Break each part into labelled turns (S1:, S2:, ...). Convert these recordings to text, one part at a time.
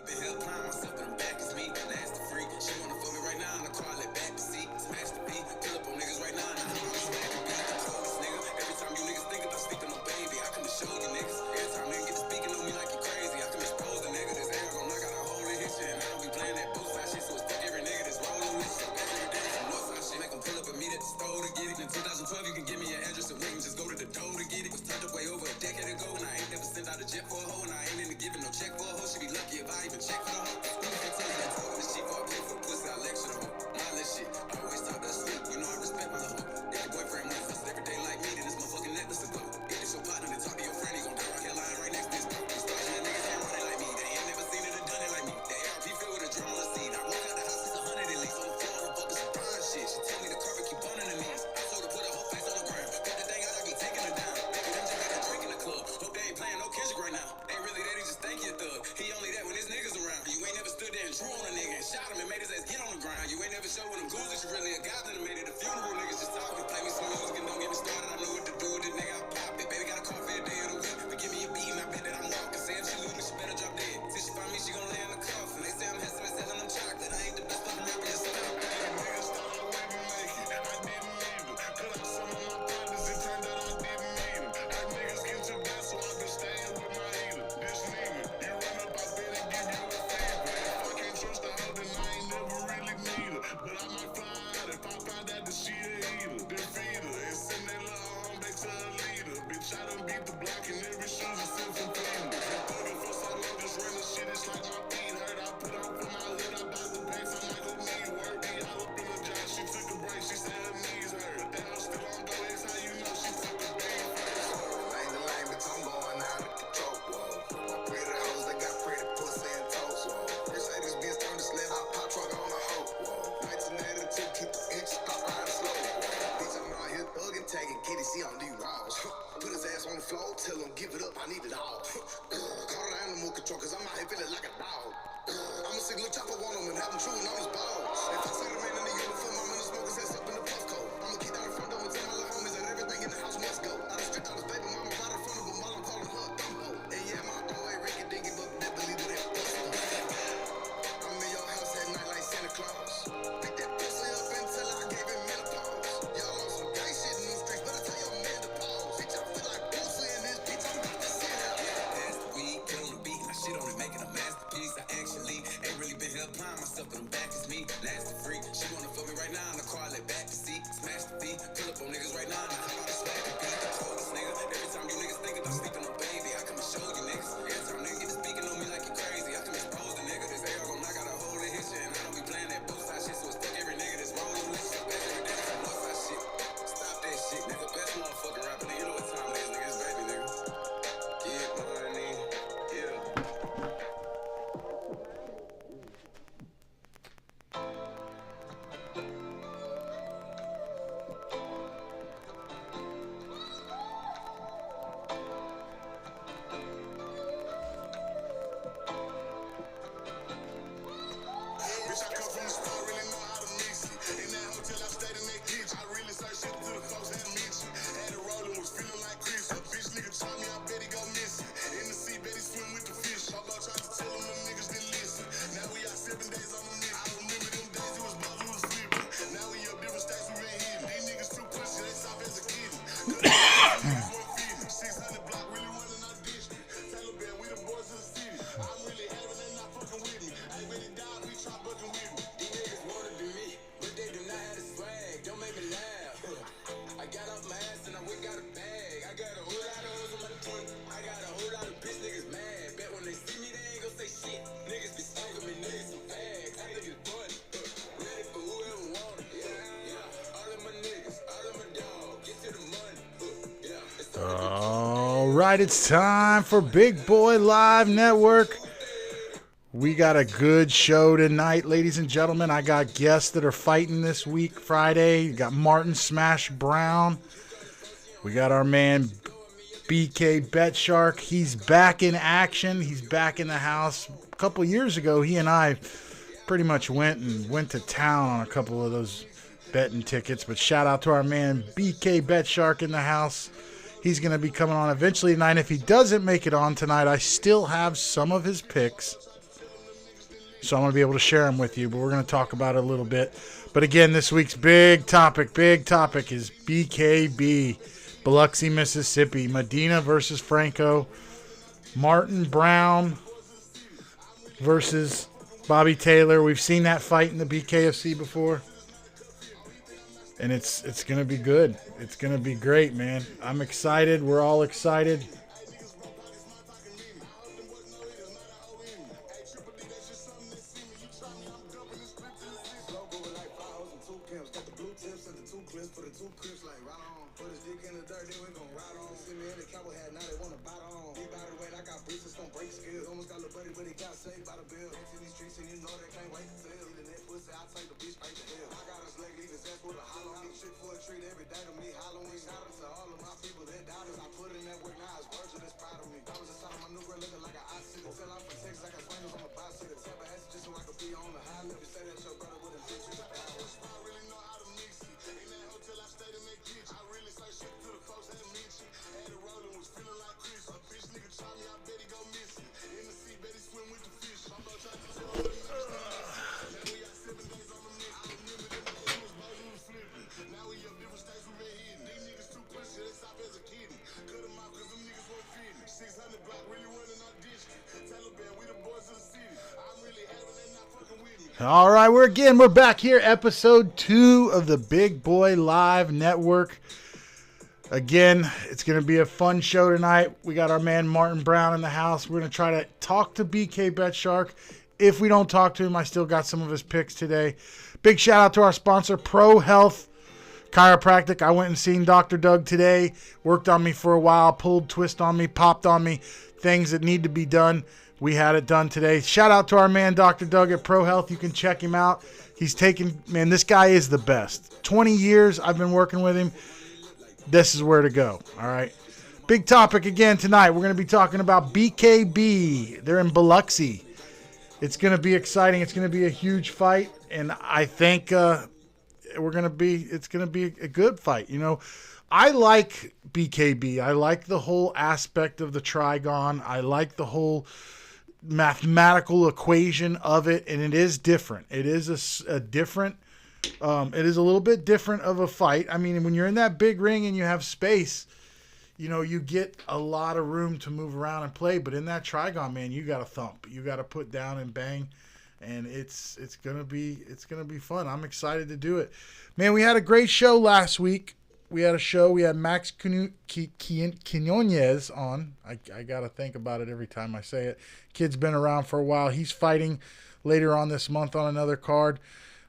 S1: Been hell climb myself, but I'm back as me. Nasty freak. She wanna fuck me right now, and I call it back to see. Smash the beat, pull up on niggas right now, and I'm smacking beat. The coldest nigga. Every time you niggas think about speaking on baby, I come to show you niggas. Every time niggas get to speaking on me like you crazy, I come expose the nigga. This air gon' knock out a hole in his shit, and I don't be playing that boost shit, so it's fuck every nigga that's rolling with shit. Every day some north shit, make them pull up and meet at the store to get it. In 2012, you can give me your address and wings, just go to the door to get it. Was turned away over a decade ago, and I ain't never sent out a jet for a hoe, and I ain't into giving no check for a hoe. She be lucky if I even check for the hoe. Tell me that talking this shit for a pay for the pussy, I lecture the hoe. My little shit, I always talk that sleep, you know I respect my little hoe. If your boyfriend wants us every day like me, then this motherfucking necklace will go. If it's your partner, then talk to your friend, he gon' die right here lying right next to this bro. These stars and niggas ain't running like me, they ain't never seen it or done it like me. The ARP filled with a drum on the seat, I walk out the house, it's 100 at least on the floor, I'm fucking some fine shit. She tell me the carpet keep burning the knees, I told her put her whole face on the ground. Got the thing out, I be taking her down. Baby, them just got a drink in the club, hope they ain't playing no Kendrick right now. Ain't really that, he just think he a thug. He only that when his niggas around. You ain't never stood there and drew on a nigga and shot him and made his ass get on the ground. You ain't never showed with them goons that you really a goblin and made it a funeral. Niggas just talking, play me some music and don't get me started. I know what to do with it, nigga. I pop it, baby. Got a car for the day of the week. But give me a beat and I bet that I'm walking. Say if she lose me, she better drop dead. Till she find me, she gon' lay in the coffin. They say I'm handsome and selling them chocolate. I ain't the best fucking rapper, yes, I'm out. Niggas thought I wouldn't make it. I didn't either. Cut out some of my partners, it turned out I didn't need them. Heard niggas get too bad, so I've been staying with my heater. This nigga, you run up out there and give you a favor. If I can't trust the hoe, then I ain't never really need her. But I might fly out if I find out that she a eater. Defeat her and send that little home back to her leader. Bitch, I done beat the block in every shoes except for cleaner. Been thugging for so long, just running shit, it's like my feet hurt. I put on for my hood, I bought the pants, I'm like, who need work? Be all up in the job, she took a break, she said her knees hurt. But that hoe still on go, that's how you know she took a beat first. Lane to lane, bitch, I'm going out of control, whoa. My pretty hoes, they got pretty pussy and toes, whoa. Mercedes Benz turned to sled, I pop truck on the hoe, whoa. 1982, keep the inch, stop riding slow, whoa. Bitch, I'm out here thugging, tagging kitty, she on these raws. Put his ass on the floor, tell him give it up, I need it all. Call it animal control, cause I'm out here feeling like a dog. I'ma sick little chopper on him and have him chewing on his balls. If I see the man in the uniform, I'm gonna smoke his ass up in the puff coat. I'ma keep down the front door and tell my little homies that everything in the house must go. I done stripped out his baby mama right in front of him while I'm calling her a dumbo. And yeah, my dog ain't Ricky Dingy, but they believe that it was. I'm in your house at night like Santa Claus. Pick that pussy up until I gave him menopause. Y'all on some gay shit in these streets, better tell your man to pause. Bitch, I feel like pussy in this bitch, I'm about to sit out. Pass the weed, get on the beat, I shit on it, making a masterpiece. I actually ain't really been here applying myself, but I'm back as me. Nasty freak, she wanna fuck me right now, and I call it back to see. Smash the beat, pull up on niggas right now, and I hop out and smack the beat. The coldest nigga, every time you niggas think about speaking on baby, I come and show you niggas. Every time niggas get to speaking on me like you crazy, I come expose the nigga. This air gon' knock out a hole in his shit, and I don't be playing that boost shit, so it's fuck every nigga that's rolling with shit. Back every day, some north shit. Stop that shit, nigga. Best motherfucking rapper, nigga. You know what time it is, nigga. It's baby, nigga. Get money, yeah. Bitch, I come from the store, really know how to mix it. In that hotel, I stayed in that kitchen. I really started shit to the folks that mention. Had it rolling, was feeling like Chris. A bitch nigga taught me, I bet he go missing. In the sea, bet he swim with the fish. I'm about trying to tell him them niggas didn't listen. Now we got 7 days on the mission. I remember them days, it was about we was flipping. Now we up different states, we been hitting. These niggas too pussy, they soft as a kid. 600 block, really running our district. Taliban, we the boys of the city. I'm really having, they not fucking with me. I ain't ready to die, we try bucking with me. These niggas wanna be me, but they do not have the swag. Don't make me laugh. I got off my ass and I went got a bag. I got a whole lot of hoes on my twin. I got a whole lot of bitch niggas mad. Bet when they see me, they ain't gon' say shit. Niggas be smoking me, niggas some fags. I think it's fun. Ready for whoever want it. Yeah. All of my niggas, all of my dogs. Get to the money.
S2: All right, it's time for Big Boy Live Network. We got a good show tonight, ladies and gentlemen. I got guests that are fighting this week, Friday. We got Martin Smash Brown. We got our man BK Bet Shark. He's back in action. He's back in the house. A couple years ago, he and I pretty much went to town on a couple of those betting tickets. But shout out to our man BK Bet Shark in the house. He's going to be coming on eventually tonight. If he doesn't make it on tonight, I still have some of his picks. So I'm going to be able to share them with you, but we're going to talk about it a little bit. But again, this week's big topic is BKB, Biloxi, Mississippi. Medina versus Franco. Martin Brown versus Bobby Taylor. We've seen that fight in the BKFC before. And it's going to be good. It's going to be great, man. I'm excited. We're all excited. All right, we're back here, episode 2 of the Big Boy Live Network. Again, it's going to be a fun show tonight. We got our man Martin Brown in the house. We're going to try to talk to BK BetShark. If we don't talk to him, I still got some of his picks today. Big shout out to our sponsor, Pro Health Chiropractic. I went and seen Dr. Doug today. Worked on me for a while, pulled, twist on me, popped on me. Things that need to be done. We had it done today. Shout out to our man, Dr. Doug at Pro Health. You can check him out. He's taken, man, this guy is the best. 20 years I've been working with him. This is where to go, all right? Big topic again tonight. We're going to be talking about BKB. They're in Biloxi. It's going to be exciting. It's going to be a huge fight, and I think it's going to be a good fight. You know, I like BKB. I like the whole aspect of the trigon. I like the whole mathematical equation of it, and it is different. It is a different it is a little bit different of a fight. I mean, when you're in that big ring and you have space, you know, you get a lot of room to move around and play, but in that trigon, man, you got to thump. You got to put down and bang, and it's going to be fun. I'm excited to do it. Man, we had a great show last week. We had Max Quinones on. I got to think about it every time I say it. Kid's been around for a while. He's fighting later on this month on another card.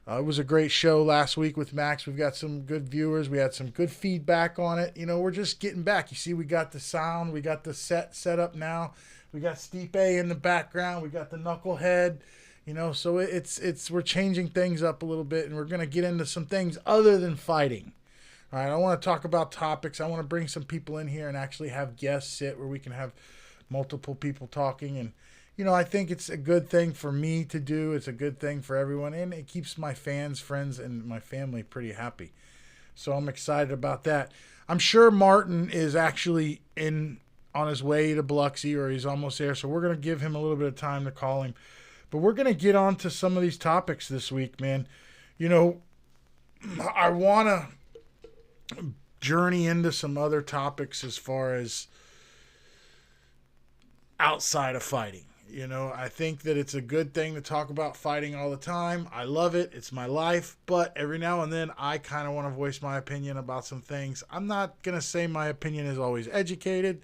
S2: It was a great show last week with Max. We've got some good viewers. We had some good feedback on it. You know, we're just getting back. You see, we got the sound. We got the set up now. We got Stipe in the background. We got the knucklehead. You know, so we're changing things up a little bit, and we're going to get into some things other than fighting. All right, I want to talk about topics. I want to bring some people in here and actually have guests sit where we can have multiple people talking. And, you know, I think it's a good thing for me to do. It's a good thing for everyone. And it keeps my fans, friends, and my family pretty happy. So I'm excited about that. I'm sure Martin is actually on his way to Biloxi, or he's almost there. So we're going to give him a little bit of time to call him. But we're going to get on to some of these topics this week, man. You know, I want to journey into some other topics as far as outside of fighting. You know, I think that it's a good thing to talk about fighting all the time. I love it. It's my life. But every now and then I kind of want to voice my opinion about some things. I'm not going to say my opinion is always educated,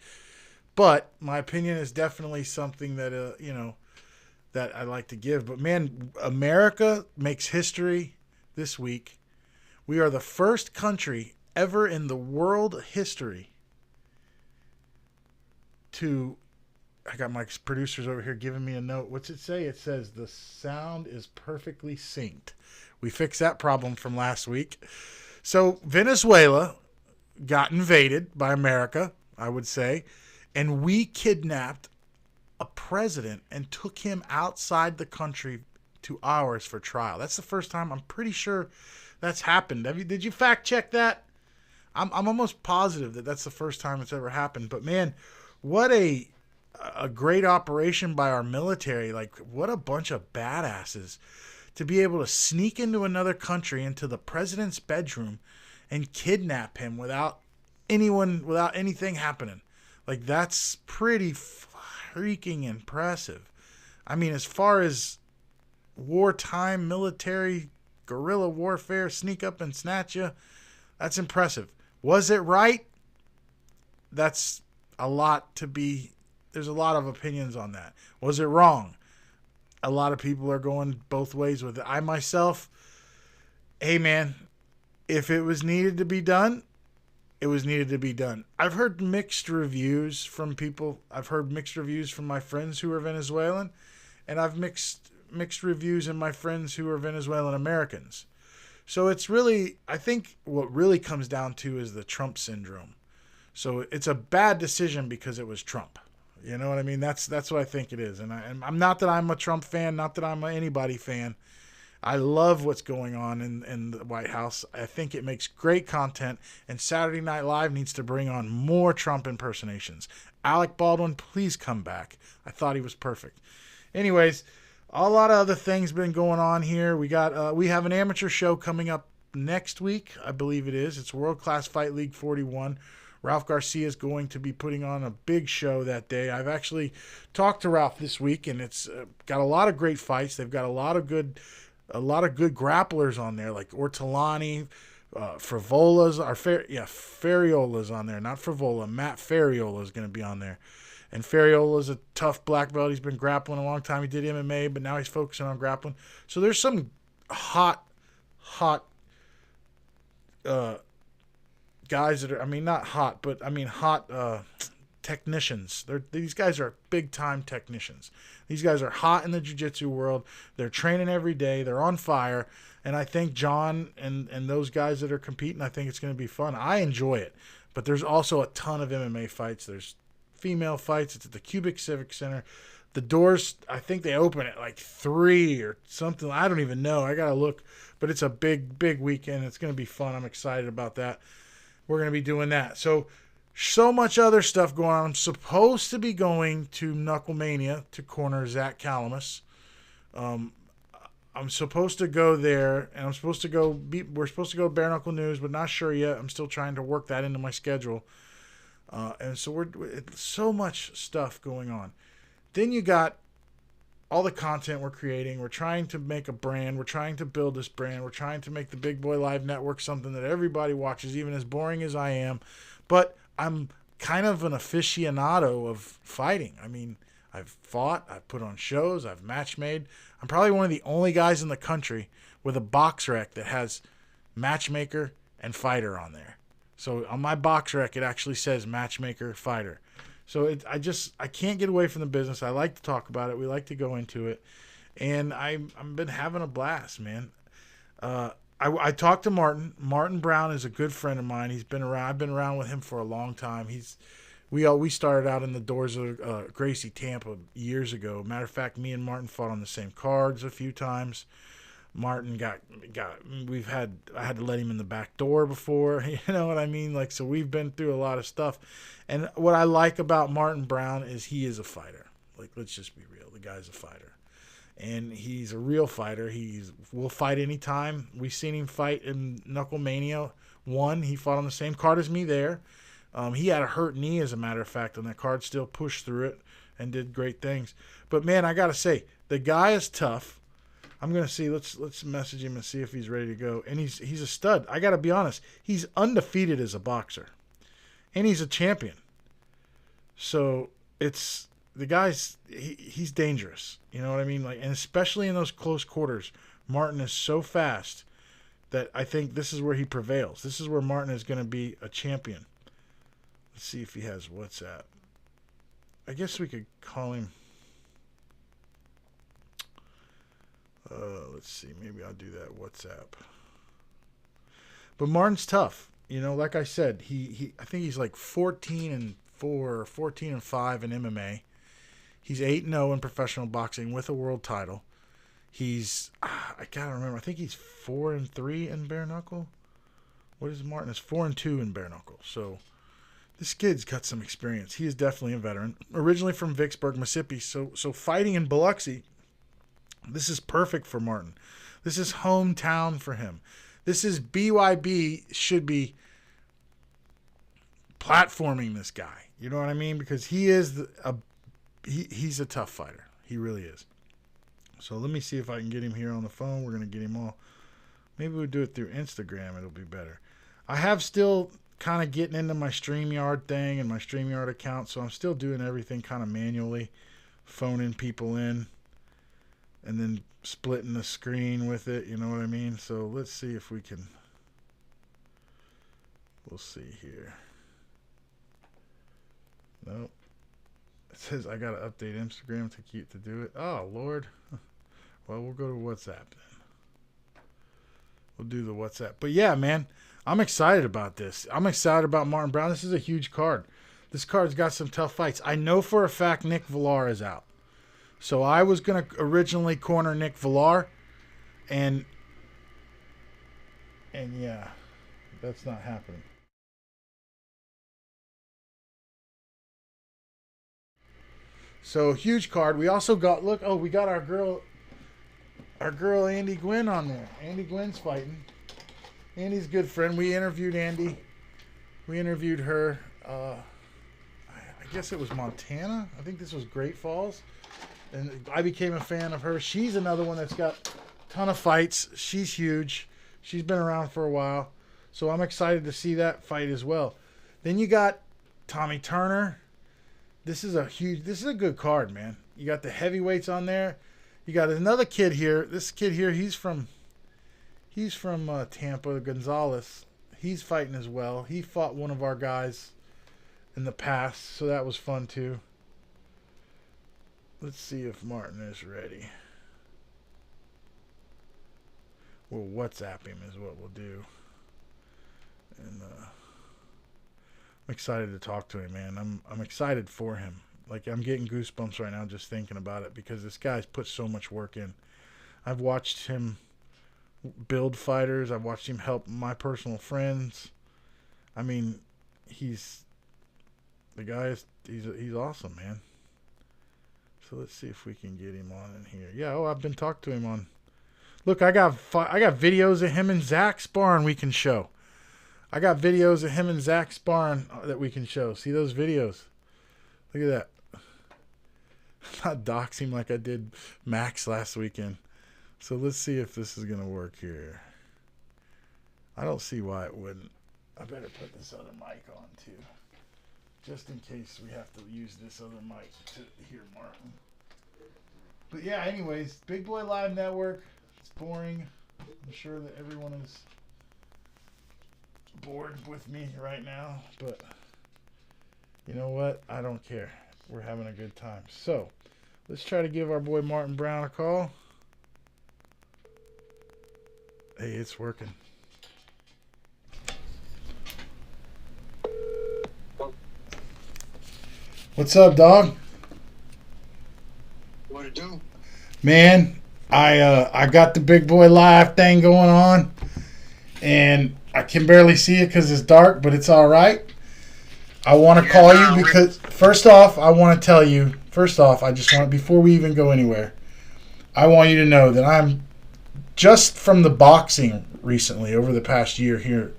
S2: but my opinion is definitely something that, you know, that I like to give. But man, America makes history this week. We are the first country ever in the world history to, I got my producers over here giving me a note. What's it say? It says the sound is perfectly synced. We fixed that problem from last week. So Venezuela got invaded by America, I would say, and we kidnapped a president and took him outside the country to ours for trial. That's the first time, I'm pretty sure that's happened. Did you fact check that? I'm almost positive that that's the first time it's ever happened. But man, what a a great operation by our military. Like, what a bunch of badasses to be able to sneak into another country, into the president's bedroom, and kidnap him without anything happening. Like, that's pretty freaking impressive. I mean, as far as wartime military guerrilla warfare, sneak up and snatch you, that's impressive. Was it right? That's a lot to be. There's a lot of opinions on that. Was it wrong? A lot of people are going both ways with it. I myself, hey man, if it was needed to be done, it was needed to be done. I've heard mixed reviews from people. I've heard mixed reviews from my friends who are Venezuelan, and I've mixed reviews in my friends who are Venezuelan Americans. So it's really, I think what really comes down to is the Trump syndrome. So it's a bad decision because it was Trump. You know what I mean? That's what I think it is. And I'm not that I'm a Trump fan, not that I'm an anybody fan. I love what's going on in the White House. I think it makes great content, and Saturday Night Live needs to bring on more Trump impersonations. Alec Baldwin, please come back. I thought he was perfect. Anyways, a lot of other things been going on here. We have an amateur show coming up next week, I believe it is. It's World Class Fight League 41. Ralph Garcia is going to be putting on a big show that day. I've actually talked to Ralph this week, and it's got a lot of great fights. They've got a lot of good grapplers on there, like Ortolani, Frivola's, Fariola's on there, not Frivola. Matt Fariola is going to be on there. And Fariola's a tough black belt. He's been grappling a long time. He did MMA, but now he's focusing on grappling. So there's some hot guys that are, I mean, not hot, but I mean hot technicians. These guys are big-time technicians. These guys are hot in the jiu-jitsu world. They're training every day. They're on fire. And I think John and those guys that are competing, I think it's going to be fun. I enjoy it. But there's also a ton of MMA fights. There's female fights. It's at the Cubic Civic Center. The doors, I think they open at like 3 or something. I don't even know. I got to look. But it's a big, big weekend. It's going to be fun. I'm excited about that. We're going to be doing that. So much other stuff going on. I'm supposed to be going to Knucklemania to corner Zach Calamus. I'm supposed to go there, and we're supposed to go bare-knuckle news, but not sure yet. I'm still trying to work that into my schedule. And so it's so much stuff going on. Then you got all the content we're creating. We're trying to make a brand. We're trying to build this brand. We're trying to make the Big Boy Live Network something that everybody watches, even as boring as I am. But I'm kind of an aficionado of fighting. I mean, I've fought, I've put on shows, I've match made. I'm probably one of the only guys in the country with a box rec that has matchmaker and fighter on there. So on my box rec, it actually says matchmaker, fighter. So I can't get away from the business. I like to talk about it. We like to go into it. And I've been having a blast, man. I talked to Martin. Martin Brown is a good friend of mine. He's been around. I've been around with him for a long time. We started out in the doors of Gracie, Tampa years ago. Matter of fact, me and Martin fought on the same cards a few times. Martin I had to let him in the back door before, you know what I mean? Like, so we've been through a lot of stuff. And what I like about Martin Brown is he is a fighter. Like, let's just be real. The guy's a fighter. And he's a real fighter. Will fight anytime. We've seen him fight in Knucklemania 1. He fought on the same card as me there. He had a hurt knee, as a matter of fact, on that card, still pushed through it and did great things. But, man, I got to say, the guy is tough. I'm going to see. Let's message him and see if he's ready to go. And he's a stud. I got to be honest. He's undefeated as a boxer. And he's a champion. So it's the guy's he's dangerous. You know what I mean? Like, and especially in those close quarters, Martin is so fast that I think this is where he prevails. This is where Martin is going to be a champion. Let's see if he has WhatsApp. I guess we could call him. Let's see. Maybe I'll do that WhatsApp. But Martin's tough. You know, like I said, I think he's like 14-4 or 14-5 in MMA. He's 8-0 in professional boxing with a world title. He's I gotta remember. I think he's 4-3 in bare knuckle. What is Martin? It's 4-2 in bare knuckle. So This kid's got some experience. He is definitely a veteran. Originally from Vicksburg, Mississippi. So fighting in Biloxi, this is perfect for Martin. This is hometown for him. This is BYB should be platforming this guy. You know what I mean? Because he is he's a tough fighter. He really is. So let me see if I can get him here on the phone. We're going to get him all. Maybe we'll do it through Instagram. It'll be better. I have still kind of getting into my StreamYard thing and my StreamYard account, so I'm still doing everything kind of manually, phoning people in and then splitting the screen with it, you know what I mean? So let's see if we can. We'll see here. Nope. It says I gotta update Instagram to do it. Oh Lord. Well, we'll go to WhatsApp then. We'll do the WhatsApp. But yeah, man, I'm excited about this. I'm excited about Martin Brown. This is a huge card. This card's got some tough fights. I know for a fact Nick Villar is out. So I was going to originally corner Nick Villar. And yeah, that's not happening. So huge card. We also got, we got our girl Andy Gwynn on there. Andy Gwynn's fighting. Andy's a good friend. We interviewed Andy. We interviewed her. I guess it was Montana. I think this was Great Falls. And I became a fan of her. She's another one that's got a ton of fights. She's huge. She's been around for a while. So I'm excited to see that fight as well. Then you got Tommy Turner. This is a good card, man. You got the heavyweights on there. You got another kid here. This kid here, he's from Tampa, Gonzalez. He's fighting as well. He fought one of our guys in the past, so that was fun too. Let's see if Martin is ready. We'll WhatsApp him is what we'll do. And I'm excited to talk to him, man. I'm excited for him. Like, I'm getting goosebumps right now just thinking about it because this guy's put so much work in. I've watched him build fighters. I've watched him help my personal friends. I mean, he's awesome, man. So let's see if we can get him on in here. Yeah, I've been talking to him on. Look, I got videos of him and Zach sparring we can show. I got videos of him and Zach sparring that we can show. See those videos? Look at that. Not dox him like I did Max last weekend. So let's see if this is going to work here. I don't see why it wouldn't. I better put this other mic on too. Just in case we have to use this other mic to hear Martin. But yeah, anyways, Big Boy Live Network. It's boring. I'm sure that everyone is bored with me right now. But you know what? I don't care. We're having a good time. So, let's try to give our boy Martin Brown a call. Hey, it's working. What's up, dog?
S3: What it do?
S2: Man, I got the Big Boy Live thing going on, and I can barely see it because it's dark, but it's all right. I want to call you because, first off, I want to tell you, I just want, before we even go anywhere, I want you to know that I'm just from the boxing recently over the past year here.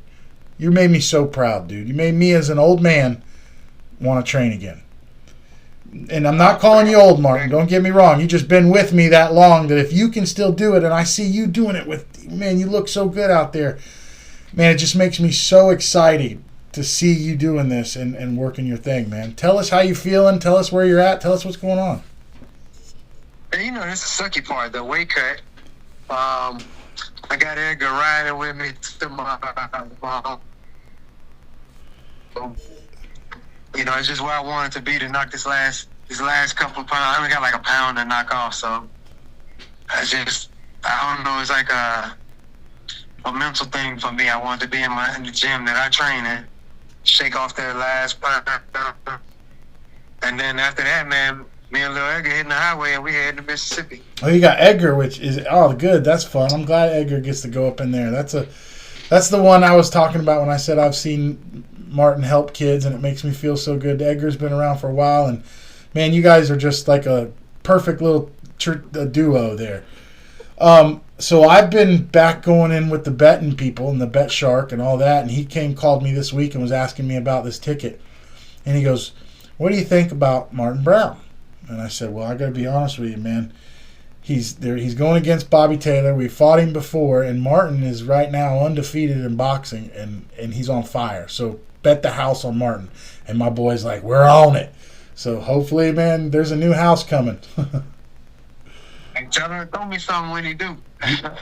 S2: You made me so proud, dude. You made me as an old man want to train again. And I'm not calling you old, Martin. Don't get me wrong. You've just been with me that long that if you can still do it, and I see you doing it with, man, you look so good out there. Man, it just makes me so excited to see you doing this and working your thing, man. Tell us how you feeling. Tell us where you're at. Tell us what's going on.
S3: Hey, that's the sucky part, the weight cut. I got Edgar riding with me to my it's just where I wanted to be to knock this last couple of pounds. I only got like a pound to knock off, so I don't know, it's like a mental thing for me. I wanted to be in the gym that I train in, shake off that last pound. And then after that, man, me and Lil Edgar hitting the highway and we heading to Mississippi.
S2: Oh, you got Edgar, which is good. That's fun. I'm glad Edgar gets to go up in there. That's the one I was talking about when I said I've seen Martin help kids, and it makes me feel so good. Edgar's been around for a while, and man, you guys are just like a perfect little duo there. So I've been back going in with the betting people and the Bet Shark and all that, and he called me this week and was asking me about this ticket. And he goes, "What do you think about Martin Brown?" And I said, "Well, I got to be honest with you, man. He's going against Bobby Taylor. We fought him before, and Martin is right now undefeated in boxing, and he's on fire. So bet the house on Martin." And my boy's like, "We're on it." So hopefully, man, there's a new house coming.
S3: And tell him to throw me something when he do.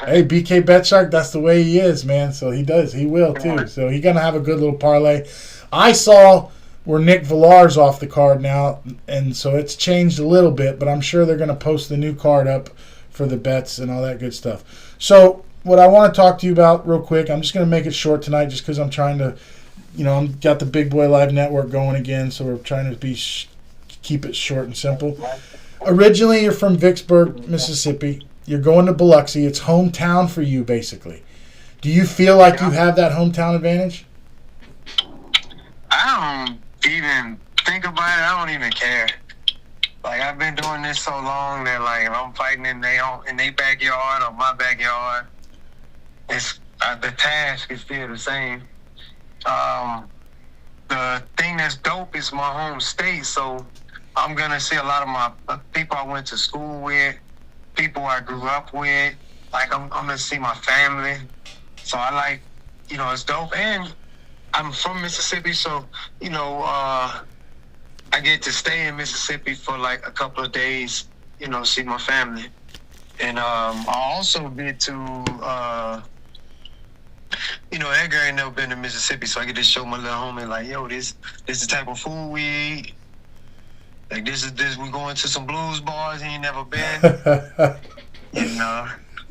S2: Hey, BK Bet Shark, that's the way he is, man. So he does. He will, too. So he's going to have a good little parlay. I saw where Nick Villar's off the card now, and so it's changed a little bit, but I'm sure they're going to post the new card up for the bets and all that good stuff. So what I want to talk to you about real quick, I'm just going to make it short tonight just because I'm trying to, I'm got the Big Boy Live Network going again, so we're trying to keep it short and simple. Originally, you're from Vicksburg, Mississippi. You're going to Biloxi. It's hometown for you, basically. Do you feel like you have that hometown advantage?
S3: I don't even think about it. I don't even care. Like, I've been doing this so long that, like, if I'm fighting in their backyard or my backyard, it's the task is still the same. The thing that's dope is my home state, so I'm going to see a lot of my people I went to school with, people I grew up with. Like, I'm going to see my family. So I like, it's dope. And I'm from Mississippi, so, I get to stay in Mississippi for, like, a couple of days, see my family. And I also get to, Edgar ain't never been to Mississippi, so I get to show my little homie, like, yo, this is the type of food we eat. Like, this we going to some blues bars he ain't never been.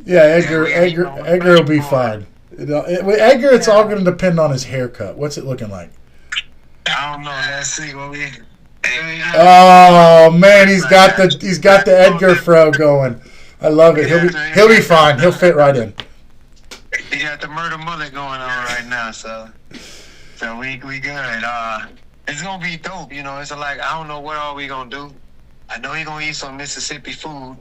S2: Yeah, Edgar will be fine. Edgar, it's all going to depend on his haircut. What's it looking like?
S3: I don't know. Let's see what we.
S2: Oh man, he's got the Edgar fro going. I love it. He'll be fine. He'll fit right in.
S3: He got the murder mullet going on right now, so we good. It's gonna be dope, It's like, I don't know what all we gonna do. I know he gonna eat some Mississippi food.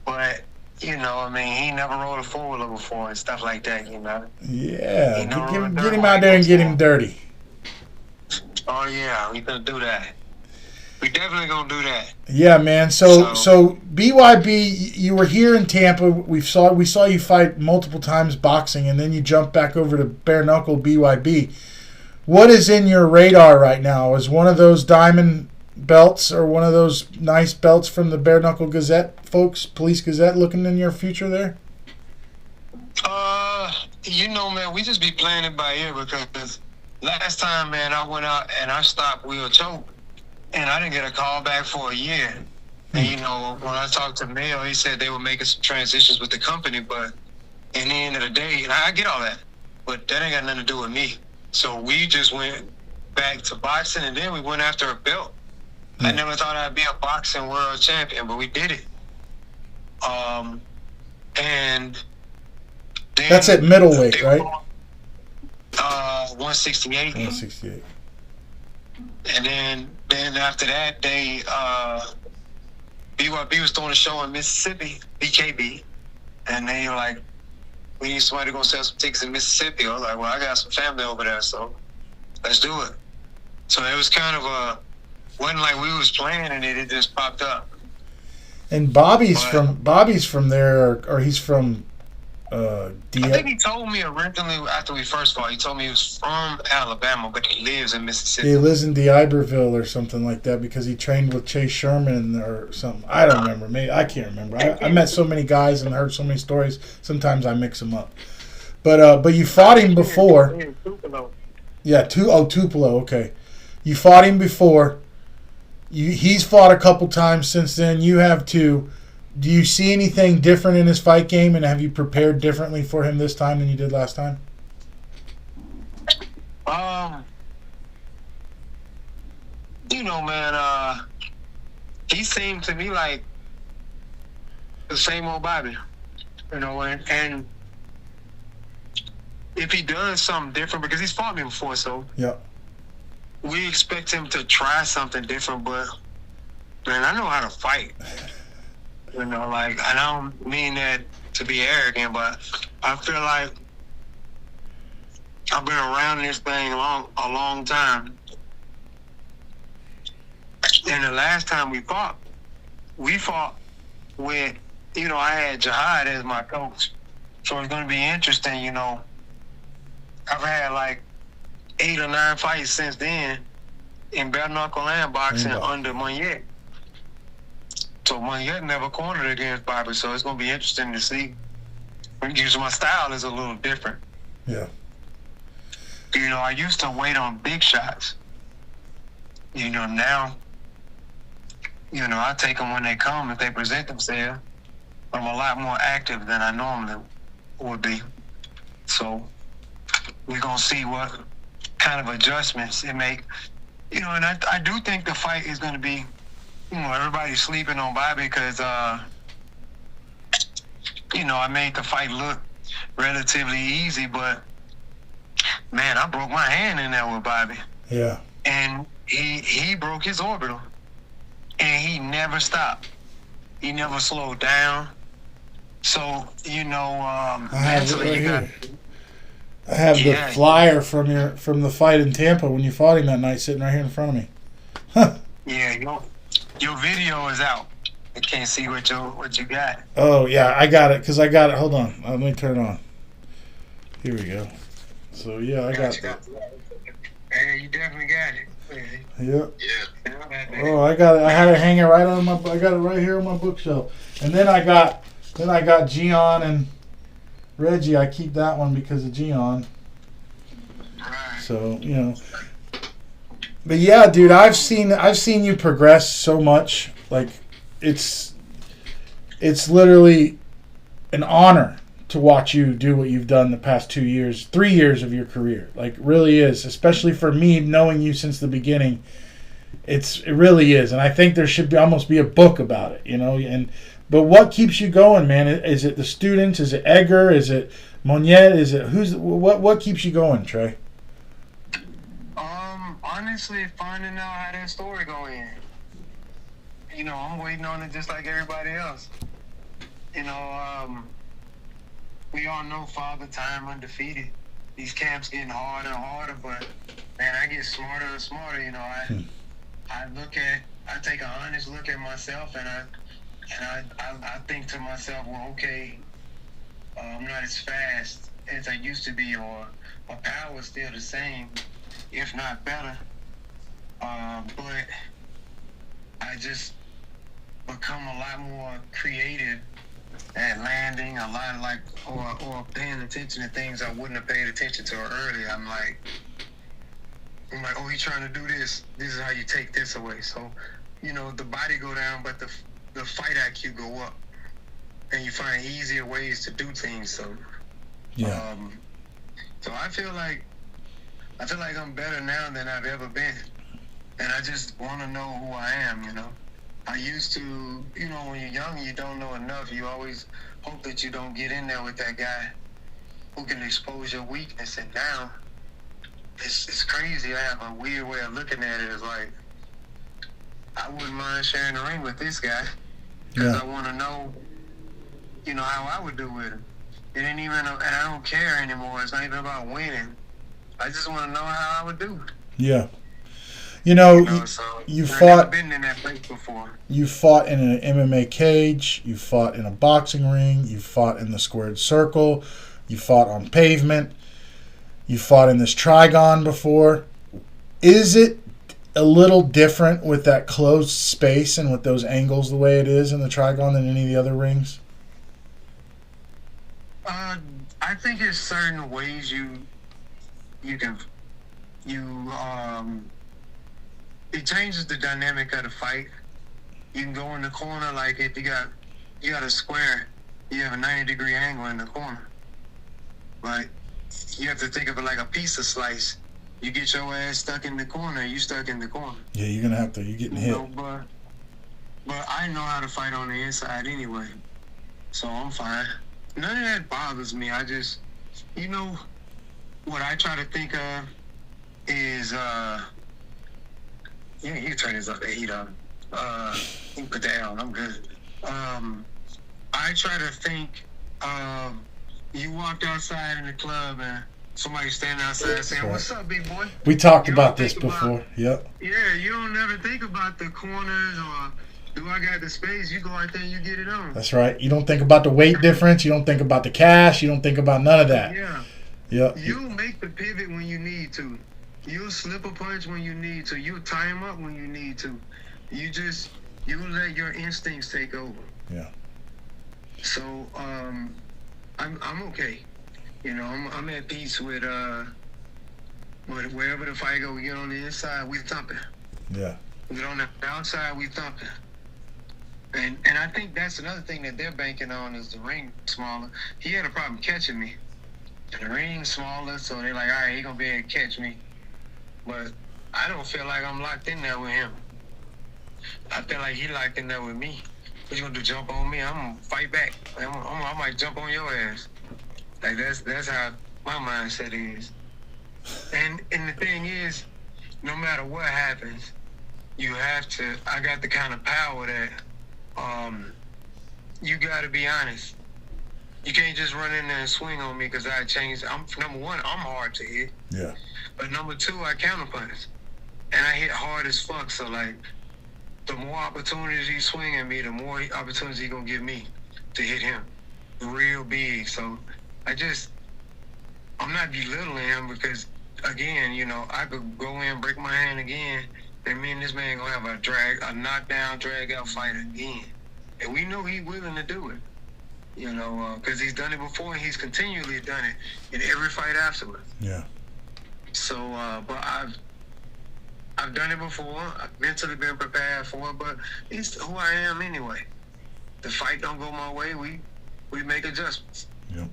S3: But he never rode a four-wheeler before and stuff like that,
S2: Yeah, get him out there and get him dirty.
S3: Oh yeah, we gonna do that. We definitely gonna do that.
S2: Yeah, man. So BYB, you were here in Tampa. We saw you fight multiple times boxing, and then you jumped back over to bare-knuckle BYB. What is in your radar right now? Is one of those diamond belts or one of those nice belts from the bare-knuckle Gazette folks, Police Gazette, looking in your future there?
S3: Man, we just be playing it by ear because last time, man, I went out and I stopped Will Choke, and I didn't get a call back for a year. And, when I talked to Mail, he said they were making some transitions with the company, but in the end of the day, and I get all that, but that ain't got nothing to do with me. So we just went back to boxing, and then we went after a belt. I never thought I'd be a boxing world champion, but we did it. And then
S2: that's at middleweight, right?
S3: 168.
S2: 168.
S3: And then after that, they BYB was throwing a show in Mississippi, BKB, and they were like, "We need somebody to go sell some tickets in Mississippi." I was like, "Well, I got some family over there, so let's do it." So it was kind of wasn't like we was planning it; it just popped up.
S2: And Bobby's from there, or he's from.
S3: I think he told me originally after we first fought, he told me he was from Alabama, but he lives in Mississippi.
S2: He lives in D'Iberville or something like that because he trained with Chase Sherman or something. I don't remember. Maybe I can't remember. I met so many guys and heard so many stories. Sometimes I mix them up. But you fought him before. Yeah, Tupelo. Okay, you fought him before. He's fought a couple times since then. You have too. Do you see anything different in his fight game, and have you prepared differently for him this time than you did last time?
S3: Man, he seemed to me like the same old Bobby, and if he does something different, because he's fought me before, so
S2: Yeah.
S3: we expect him to try something different. But man, I know how to fight. You know, like, I don't mean that to be arrogant, but I feel like I've been around this thing a long time. And the last time we fought with, you know, I had Jihad as my coach. So it's going to be interesting, you know. I've had like 8 or 9 fights since then in bare-knuckle and boxing under Moniette. So Moniette never cornered against Bobby, so it's going to be interesting to see. Because my style is a little different.
S2: Yeah.
S3: You know, I used to wait on big shots. You know, now, you know, I take them when they come if they present themselves. But I'm a lot more active than I normally would be. So we're going to see what kind of adjustments it make. You know, and I do think the fight is going to be, you know, everybody's sleeping on Bobby because, you know, I made the fight look relatively easy, but, man, I broke my hand in there with Bobby.
S2: Yeah.
S3: And he broke his orbital. And he never stopped. He never slowed down. So, you know,
S2: I
S3: mentally,
S2: have the flyer from the fight in Tampa when you fought him that night sitting right here in front of me.
S3: Yeah, your video is out. I can't see what you got.
S2: Oh, yeah, I got it because I got it. Hold on. Let me turn it on. Here we go. So, yeah, I got that.
S3: Hey, you definitely got it.
S2: Yep.
S3: Yeah.
S2: Oh, I got it. I had it hanging right on my. I got it right here on my bookshelf. And then I got Gian and Reggie. I keep that one because of Gian.
S3: Right.
S2: So you know. But yeah, dude, I've seen you progress so much. Like, it's literally an honor to watch you do what you've done the past 2 years, 3 years of your career. Like, really is, especially for me, knowing you since the beginning. It really is, and I think there should almost be a book about it, you know. But what keeps you going, man? Is it the students? Is it Edgar? Is it Moniette? Is it what keeps you going, Trey?
S3: Honestly, finding out how that story go in. You know, I'm waiting on it just like everybody else. You know, we all know Father Time undefeated. These camps getting harder and harder, but man, I get smarter and smarter. You know, I take an honest look at myself, and I think to myself, well, okay, I'm not as fast as I used to be, or my power's still the same, if not better. But I just become a lot more creative at landing, a lot like, or paying attention to things I wouldn't have paid attention to earlier. I'm like, oh, he's trying to do this. This is how you take this away. So, you know, the body go down, but the fight IQ go up, and you find easier ways to do things. So,
S2: yeah.
S3: So I feel like I'm better now than I've ever been, and I just want to know who I am. You know, I used to, you know, when you're young, you don't know enough. You always hope that you don't get in there with that guy who can expose your weakness, and now it's crazy. I have a weird way of looking at it. It's like, I wouldn't mind sharing the ring with this guy because I want to know, you know, how I would do with him. It ain't even, and I don't care anymore. It's not even about winning. I just want to know how I would do.
S2: Yeah. You know,
S3: So
S2: you
S3: I've
S2: fought.
S3: never been in that place before.
S2: You fought in an MMA cage. You fought in a boxing ring. You fought in the squared circle. You fought on pavement. You fought in this trigon before. Is it a little different with that closed space and with those angles the way it is in the trigon than any of the other rings?
S3: I think there's certain ways it changes the dynamic of the fight. You can go in the corner, like if you got a square, you have a 90-degree angle in the corner. Like, you have to think of it like a pizza slice. You get your ass stuck in the corner, you stuck in the corner.
S2: Yeah, you're gonna have to. You're getting hit.
S3: know, but I know how to fight on the inside anyway, so I'm fine. None of that bothers me. I just, you know, what I try to think of is you turn his heat on. You can put that on. I'm good. I try to think of you walked outside in the club and somebody standing outside saying,
S2: right.
S3: "What's up, big boy?"
S2: We talked
S3: You
S2: about
S3: don't
S2: this
S3: think
S2: before. Yep.
S3: Yeah, you don't never think about the corners or do I got the space? You go out there and you get it on.
S2: That's right. You don't think about the weight difference. You don't think about the cash. You don't think about none of that.
S3: Yeah.
S2: Yep.
S3: You'll make the pivot when you need to. You'll slip a punch when you need to. You'll tie him up when you need to. You let your instincts take over.
S2: Yeah.
S3: So I'm okay. You know, I'm at peace with wherever the fight go. We get on the inside, we thumping.
S2: Yeah.
S3: We get on the outside, we thumping. And I think that's another thing that they're banking on is the ring smaller. He had a problem catching me. The ring's smaller, so they're like, all right, he gonna be able to catch me. But I don't feel like I'm locked in there with him. I feel like he locked in there with me. What you gonna do? Jump on me? I'm gonna fight back. I might jump on your ass. Like that's how my mindset is. And the thing is, no matter what happens, you have to. I got the kind of power that you got to be honest. You can't just run in there and swing on me because I changed. Number one, I'm hard to hit.
S2: Yeah.
S3: But number two, I counterpunch. And I hit hard as fuck. So, like, the more opportunities he swing at me, the more opportunities he going to give me to hit him real big. So, I'm not belittling him because, again, you know, I could go in, break my hand again, and me and this man going to have a knockdown, drag-out fight again. And we know he's willing to do it. You know, because he's done it before and he's continually done it in every fight afterwards.
S2: Yeah.
S3: So, but I've done it before. I've mentally been prepared for it, but it's who I am anyway. The fight don't go my way, we make adjustments.
S2: Yep.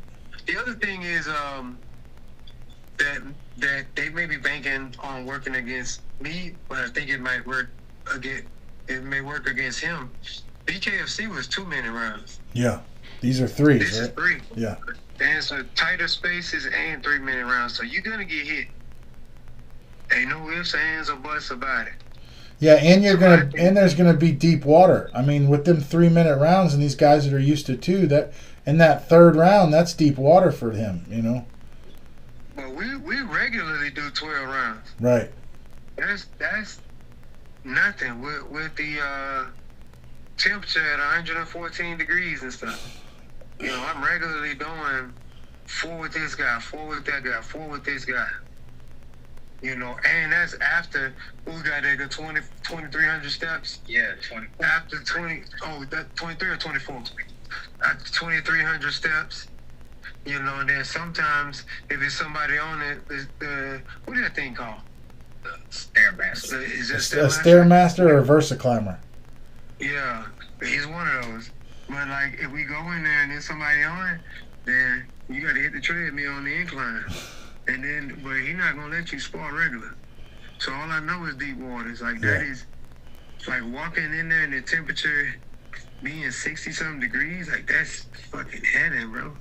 S3: The other thing is that they may be banking on working against me, but I think it might work against. It may work against him. BKFC was 2-minute rounds.
S2: Yeah. These are threes,
S3: This
S2: right?
S3: is 3.
S2: Yeah.
S3: There's a tighter spaces and 3-minute rounds, so you're gonna get hit. Ain't no ifs, ands, or buts about it.
S2: Yeah, and there's gonna be deep water. I mean, with them 3-minute rounds and these guys that are used to 2, that in that third round, that's deep water for him, you know.
S3: But we regularly do 12 rounds.
S2: Right.
S3: That's nothing with the temperature at 114 degrees and stuff. You know, I'm regularly doing 4 with this guy, 4 with that guy, 4 with this guy. You know, and that's after we got that 2,300 steps. Yeah, 20. After 20, that 23 or 24. After 2,300 steps, you know, and then sometimes if it's somebody on it, what is that thing called? Stairmaster. Is it
S2: A Stairmaster or a Versaclimber?
S3: Yeah, he's one of those. But like, if we go in there and there's somebody on it, then you got to hit the treadmill on the incline. And then, but he's not gonna let you spar regular. So all I know is deep water. It's like that is like walking in there and the temperature being 60-something degrees. Like that's fucking heaven, bro.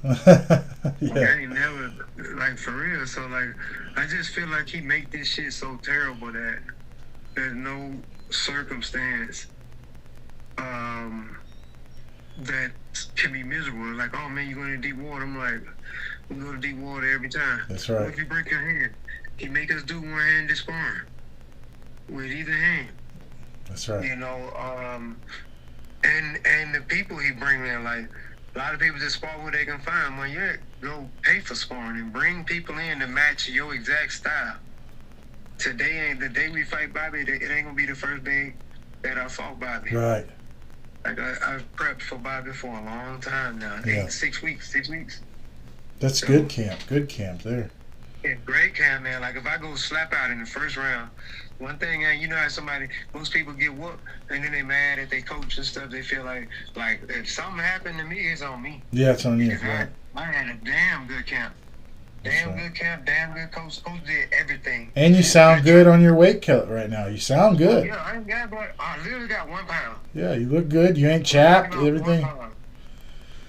S2: Yeah.
S3: I ain't never like for real. So like, I just feel like he make this shit so terrible that there's no circumstance that can be miserable. Like, oh man, you're going to deep water. I'm like, we go to deep water every time.
S2: That's right.
S3: What if you break your hand? He make us do one-handed sparring with either hand.
S2: That's right.
S3: You know, and the people he bring in, like a lot of people just spar where they can find. When you go pay for sparring and bring people in to match your exact style. Today ain't the day we fight Bobby. It ain't gonna be the first day that I fought Bobby.
S2: Right.
S3: Like I've prepped for Bobby for a long time now.
S2: Yeah.
S3: 6 weeks. 6 weeks.
S2: That's
S3: So,
S2: good camp. Good camp there.
S3: Yeah, great camp, man. Like if I go slap out in the first round, one thing, you know how most people get whooped and then they mad at their coach and stuff. They feel like if something happened to me, it's on me.
S2: Yeah, it's on you.
S3: Because
S2: Right.
S3: I had a damn good camp. Damn
S2: right.
S3: good camp, damn good coach. Coach did everything.
S2: And you sound good on your weight cut right now. You sound good.
S3: Yeah, I ain't got but I literally got 1 pound.
S2: Yeah, you look good. You ain't chapped.
S3: I got 1
S2: Everything.
S3: pound.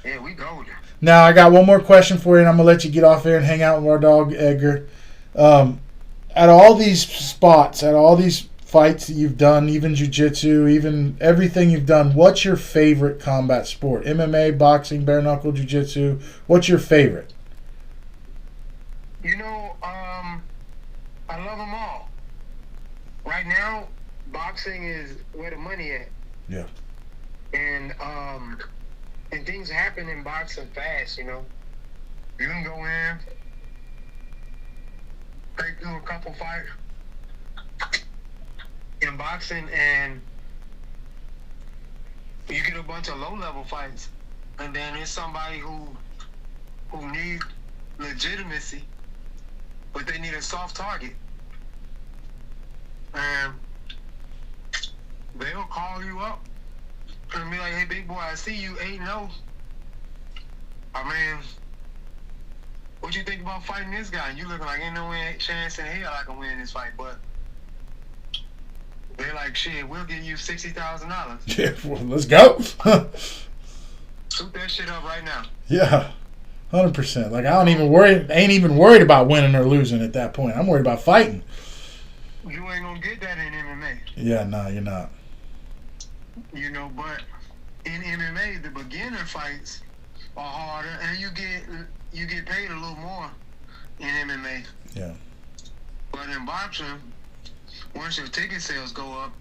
S3: Yeah, we golden.
S2: Now, I got one more question for you, and I'm going to let you get off there and hang out with our dog, Edgar. At all these spots, at all these fights that you've done, even jiu-jitsu, even everything you've done, what's your favorite combat sport? MMA, boxing, bare-knuckle, jiu-jitsu. What's your favorite?
S3: You know, I love them all. Right now, boxing is where the money at.
S2: Yeah.
S3: And things happen in boxing fast, you know. You can go in, break through a couple fights in boxing, and you get a bunch of low-level fights. And then there's somebody who needs legitimacy, but they need a soft target. And they'll call you up and be like, hey, big boy, I see you 8-0. I mean, what you think about fighting this guy? You looking like ain't no chance in hell I can win this fight, but they're like, shit, we'll give you $60,000.
S2: Yeah, well, let's go.
S3: Shoot that shit up right now.
S2: Yeah, 100%. Like, I ain't even worried about winning or losing at that point. I'm worried about fighting.
S3: You ain't gonna get that in MMA.
S2: Yeah, no, you're not.
S3: You know, but in MMA, the beginner fights are harder, and you get paid a little more in MMA.
S2: Yeah.
S3: But in boxing, once your ticket sales go up,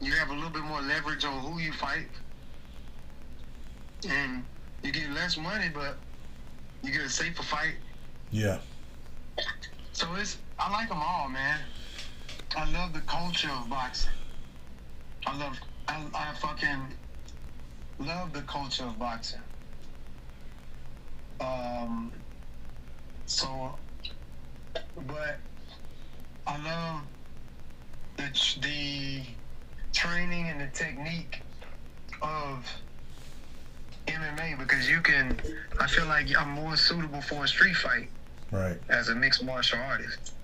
S3: you have a little bit more leverage on who you fight, and you get less money, but you get a safer fight.
S2: Yeah.
S3: So I like them all, man. I love the culture of boxing. I fucking love the culture of boxing. But I love the training and the technique of MMA, because I feel like I'm more suitable for a street fight.
S2: Right.
S3: As a mixed martial artist.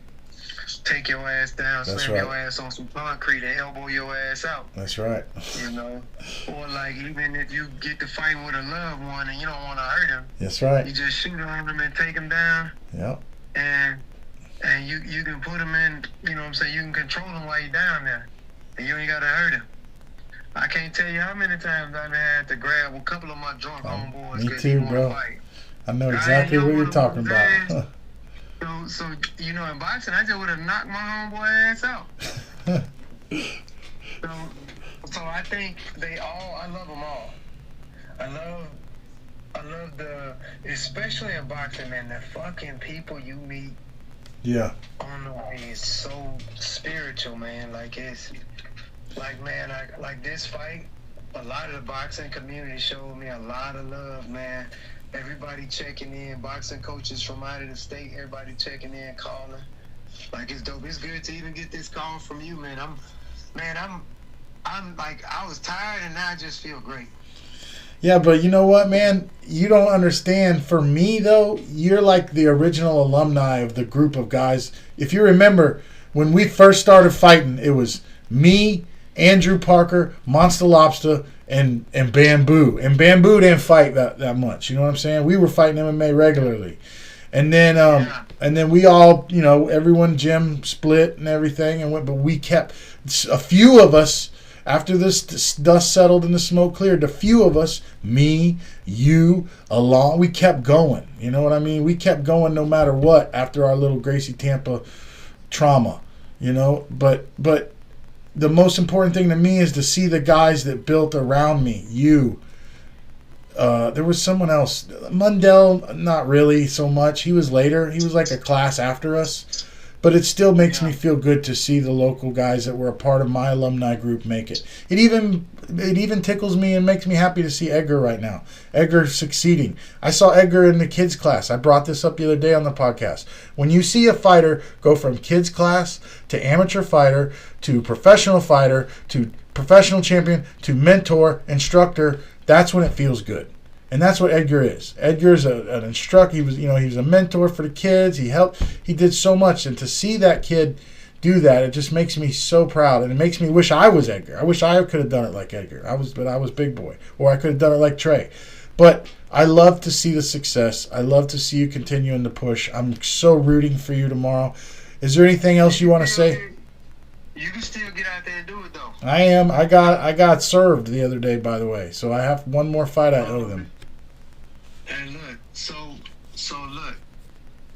S3: Take your ass down,
S2: That's
S3: slam
S2: right.
S3: your ass on some concrete and elbow your ass out.
S2: That's right.
S3: You know? Or like, even if you get to fighting with a loved one and you don't want to hurt him,
S2: That's right.
S3: you just shoot on him and take him down.
S2: Yep.
S3: And you can put him in, you know what I'm saying, you can control him while you're down there. And you ain't got to hurt him. I can't tell you how many times I've had to grab a couple of my drunk homeboys.
S2: Me
S3: 'cause
S2: too,
S3: they
S2: bro.
S3: wanna fight.
S2: I know exactly what you're talking about.
S3: So you know, in boxing, I just would have knocked my homeboy ass out. So I think I love them all. I love especially in boxing, man, the fucking people you meet.
S2: Yeah.
S3: On the way is so spiritual, man. Like, it's like, man, like this fight, a lot of the boxing community showed me a lot of love, man. Everybody checking in, boxing coaches from out of the state, everybody checking in, calling. Like, it's dope. It's good to even get this call from you, man. I'm like, I was tired and now I just feel great.
S2: Yeah, but you know what, man? You don't understand. For me, though, you're like the original alumni of the group of guys. If you remember, when we first started fighting, it was me, Andrew Parker, Monster Lobster, and Bamboo. And Bamboo didn't fight that much. You know what I'm saying? We were fighting MMA regularly. And then we all, you know, everyone, Jim split and everything, and went. But we kept a few of us. After this dust settled and the smoke cleared, a few of us, me, you, along, we kept going. You know what I mean? We kept going no matter what after our little Gracie Tampa trauma, you know. But the most important thing to me is to see the guys that built around me. You. There was someone else. Mundell, not really so much. He was later. He was like a class after us. But it still makes me feel good to see the local guys that were a part of my alumni group make it. It even tickles me and makes me happy to see Edgar right now. Edgar succeeding. I saw Edgar in the kids class. I brought this up the other day on the podcast. When you see a fighter go from kids class to amateur fighter to professional fighter to professional champion to mentor, instructor, that's when it feels good. And that's what Edgar is. Edgar's an instructor. He was a mentor for the kids. He did so much. And to see that kid do that, it just makes me so proud. And it makes me wish I was Edgar. I wish I could have done it like Edgar. I was Big Boy. Or I could have done it like Trey. But I love to see the success. I love to see you continuing to push. I'm so rooting for you tomorrow. Is there anything else you want to say?
S3: You can still get out there and do it though.
S2: I am. I got served the other day, by the way. So I have one more fight I owe them.
S3: And look, so look,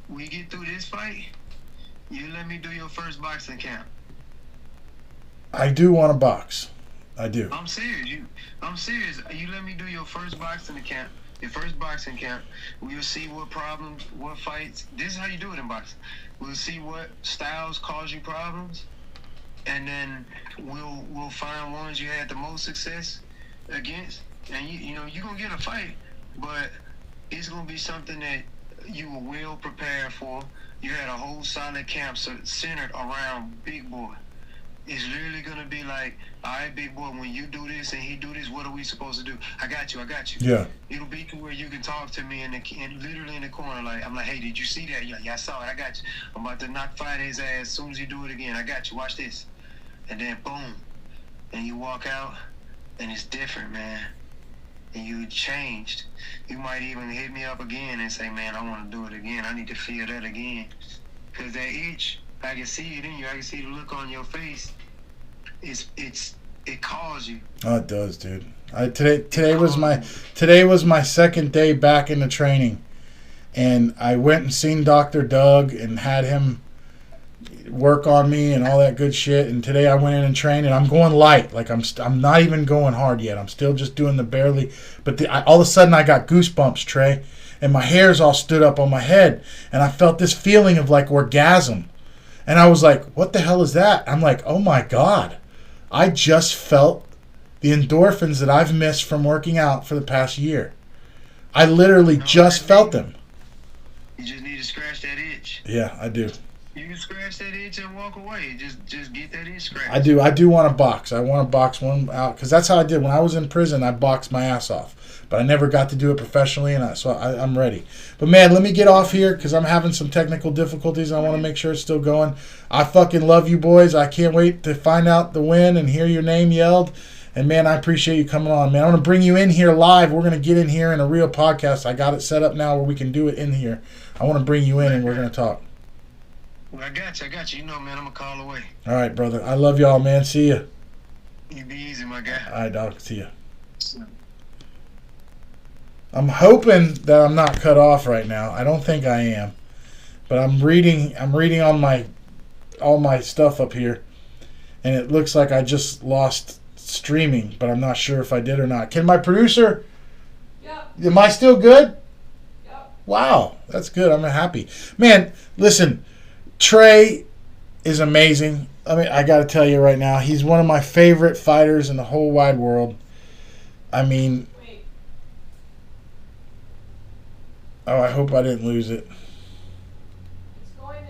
S3: we get through this fight, you let me do your first boxing camp.
S2: I do want to box. I do.
S3: I'm serious. I'm serious. You let me do your first boxing camp. Your first boxing camp. We'll see what problems, what fights. This is how you do it in boxing. We'll see what styles cause you problems, and then we'll find ones you had the most success against. And you know you're gonna get a fight, but it's gonna be something that you were well prepared for. You had a whole solid camp centered around Bigboy. It's literally gonna be like, all right, Big Boy, when you do this and he do this, what are we supposed to do? I got you.
S2: Yeah.
S3: It'll be to where you can talk to me and literally in the corner, like I'm like, hey, did you see that? Yeah, I saw it. I got you. I'm about to knock Friday's ass as soon as you do it again. I got you. Watch this. And then boom, and you walk out, and it's different, man. And you changed. You might even hit me up again and say, man, I want to do it again. I need to feel that again, cause that itch, I can see it in you. I can see the look on your face. It calls you.
S2: Oh, it does, dude. Today was my second day back in the training, and I went and seen Dr. Doug and had him work on me and all that good shit. And today I went in and trained, and I'm going light. Like I'm not even going hard yet. I'm still just doing the barely. But all of a sudden I got goosebumps, Trey, and my hairs all stood up on my head, and I felt this feeling of like orgasm. And I was like, what the hell is that? I'm like, oh my God. I just felt the endorphins that I've missed from working out for the past year. I literally just felt them.
S3: You just need to scratch that itch.
S2: Yeah, I do.
S3: You can scratch that itch and walk away. Just get that itch scratched.
S2: I do. I do want to box. I want to box one out because that's how I did when I was in prison. I boxed my ass off, but I never got to do it professionally, and I'm ready. But man, let me get off here because I'm having some technical difficulties. I want to make sure it's still going. I fucking love you boys. I can't wait to find out the win and hear your name yelled. And man, I appreciate you coming on, man. I want to bring you in here live. We're going to get in here in a real podcast. I got it set up now where we can do it in here. I want to bring you in and we're going to talk.
S3: Well, I got you. You know, man, I'm a call away.
S2: All right, brother. I love y'all, man. See ya.
S3: You be easy, my guy.
S2: All right, dog. See ya. I'm hoping that I'm not cut off right now. I don't think I am. But I'm reading on all my stuff up here, and it looks like I just lost streaming, but I'm not sure if I did or not. Can my producer?
S4: Yep.
S2: Am I still good?
S4: Yep.
S2: Wow, that's good. I'm happy. Man, listen, Trey is amazing. I mean, I got to tell you right now, he's one of my favorite fighters in the whole wide world. I mean,
S4: Wait.
S2: oh, I hope I didn't lose it.
S4: It's going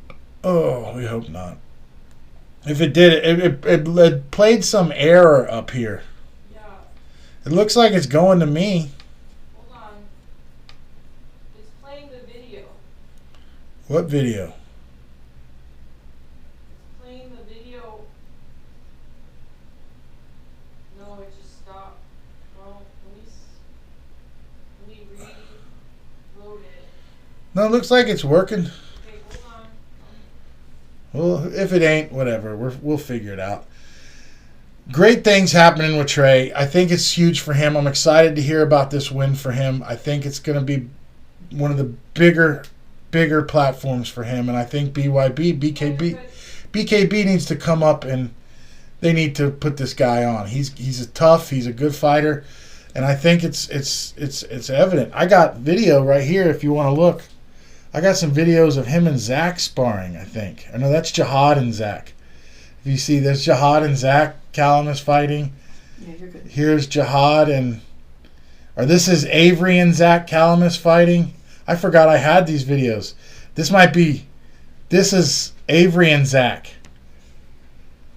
S4: to.
S2: Oh, we hope not. If it did, it played some error up here.
S4: Yeah.
S2: It looks like it's going to me.
S4: Hold on. It's playing the video.
S2: What video?
S4: It's playing the video. No, it just stopped. Well, let me reload it.
S2: No, it looks like it's working.
S4: Okay, hold on.
S2: Well, if it ain't, whatever. We'll figure it out. Great things happening with Trey. I think it's huge for him. I'm excited to hear about this win for him. I think it's going to be one of the bigger platforms for him. And I think BKB needs to come up and they need to put this guy on. He's a tough. He's a good fighter, and I think it's evident. I got video right here if you want to look. I got some videos of him and Zach sparring, I think. I know that's Jihad and Zach. If you see, there's Jihad and Zach Calamus fighting.
S5: Yeah, you're good.
S2: Here's Jihad or this is Avery and Zach Calamus fighting. I forgot I had these videos. This is Avery and Zach.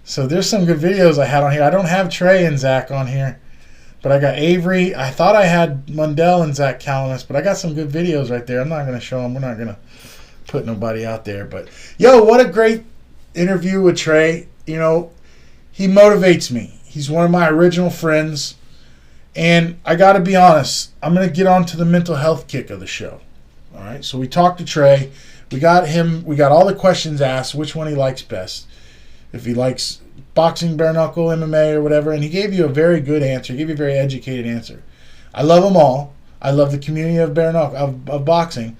S2: So there's some good videos I had on here. I don't have Trey and Zach on here. But I got Avery. I thought I had Mundell and Zach Calamus, but I got some good videos right there. I'm not going to show them. We're not going to put nobody out there. But, yo, what a great interview with Trey. You know, he motivates me. He's one of my original friends. And I got to be honest, I'm going to get on to the mental health kick of the show. All right, so we talked to Trey. We got all the questions asked, which one he likes best. If he likes boxing, bare-knuckle, MMA, or whatever. And he gave you a very good answer. He gave you a very educated answer. I love them all. I love the community of bare-knuckle, of boxing.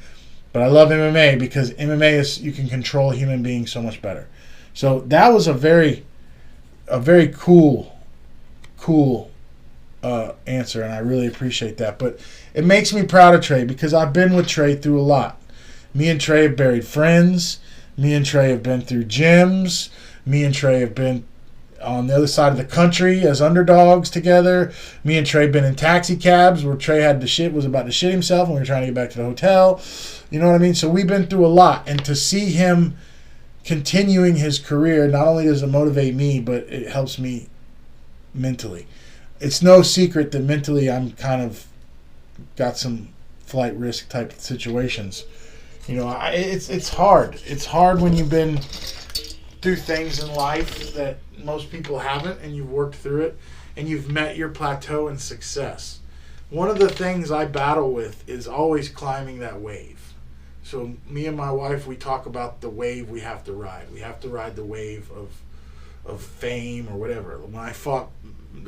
S2: But I love MMA because MMA is, you can control a human being so much better. So that was a very cool answer, and I really appreciate that. But it makes me proud of Trey because I've been with Trey through a lot. Me and Trey have buried friends. Me and Trey have been through gyms. Me and Trey have been on the other side of the country as underdogs together. Me and Trey have been in taxi cabs where Trey was about to shit himself and we were trying to get back to the hotel. You know what I mean? So we've been through a lot, and to see him continuing his career, not only does it motivate me, but it helps me mentally. It's no secret that mentally I'm kind of got some flight risk type situations. You know, it's hard. It's hard when you've been through things in life that most people haven't, and you've worked through it, and you've met your plateau in success. One of the things I battle with is always climbing that wave. So me and my wife, we talk about the wave we have to ride. We have to ride the wave of fame or whatever. When I fought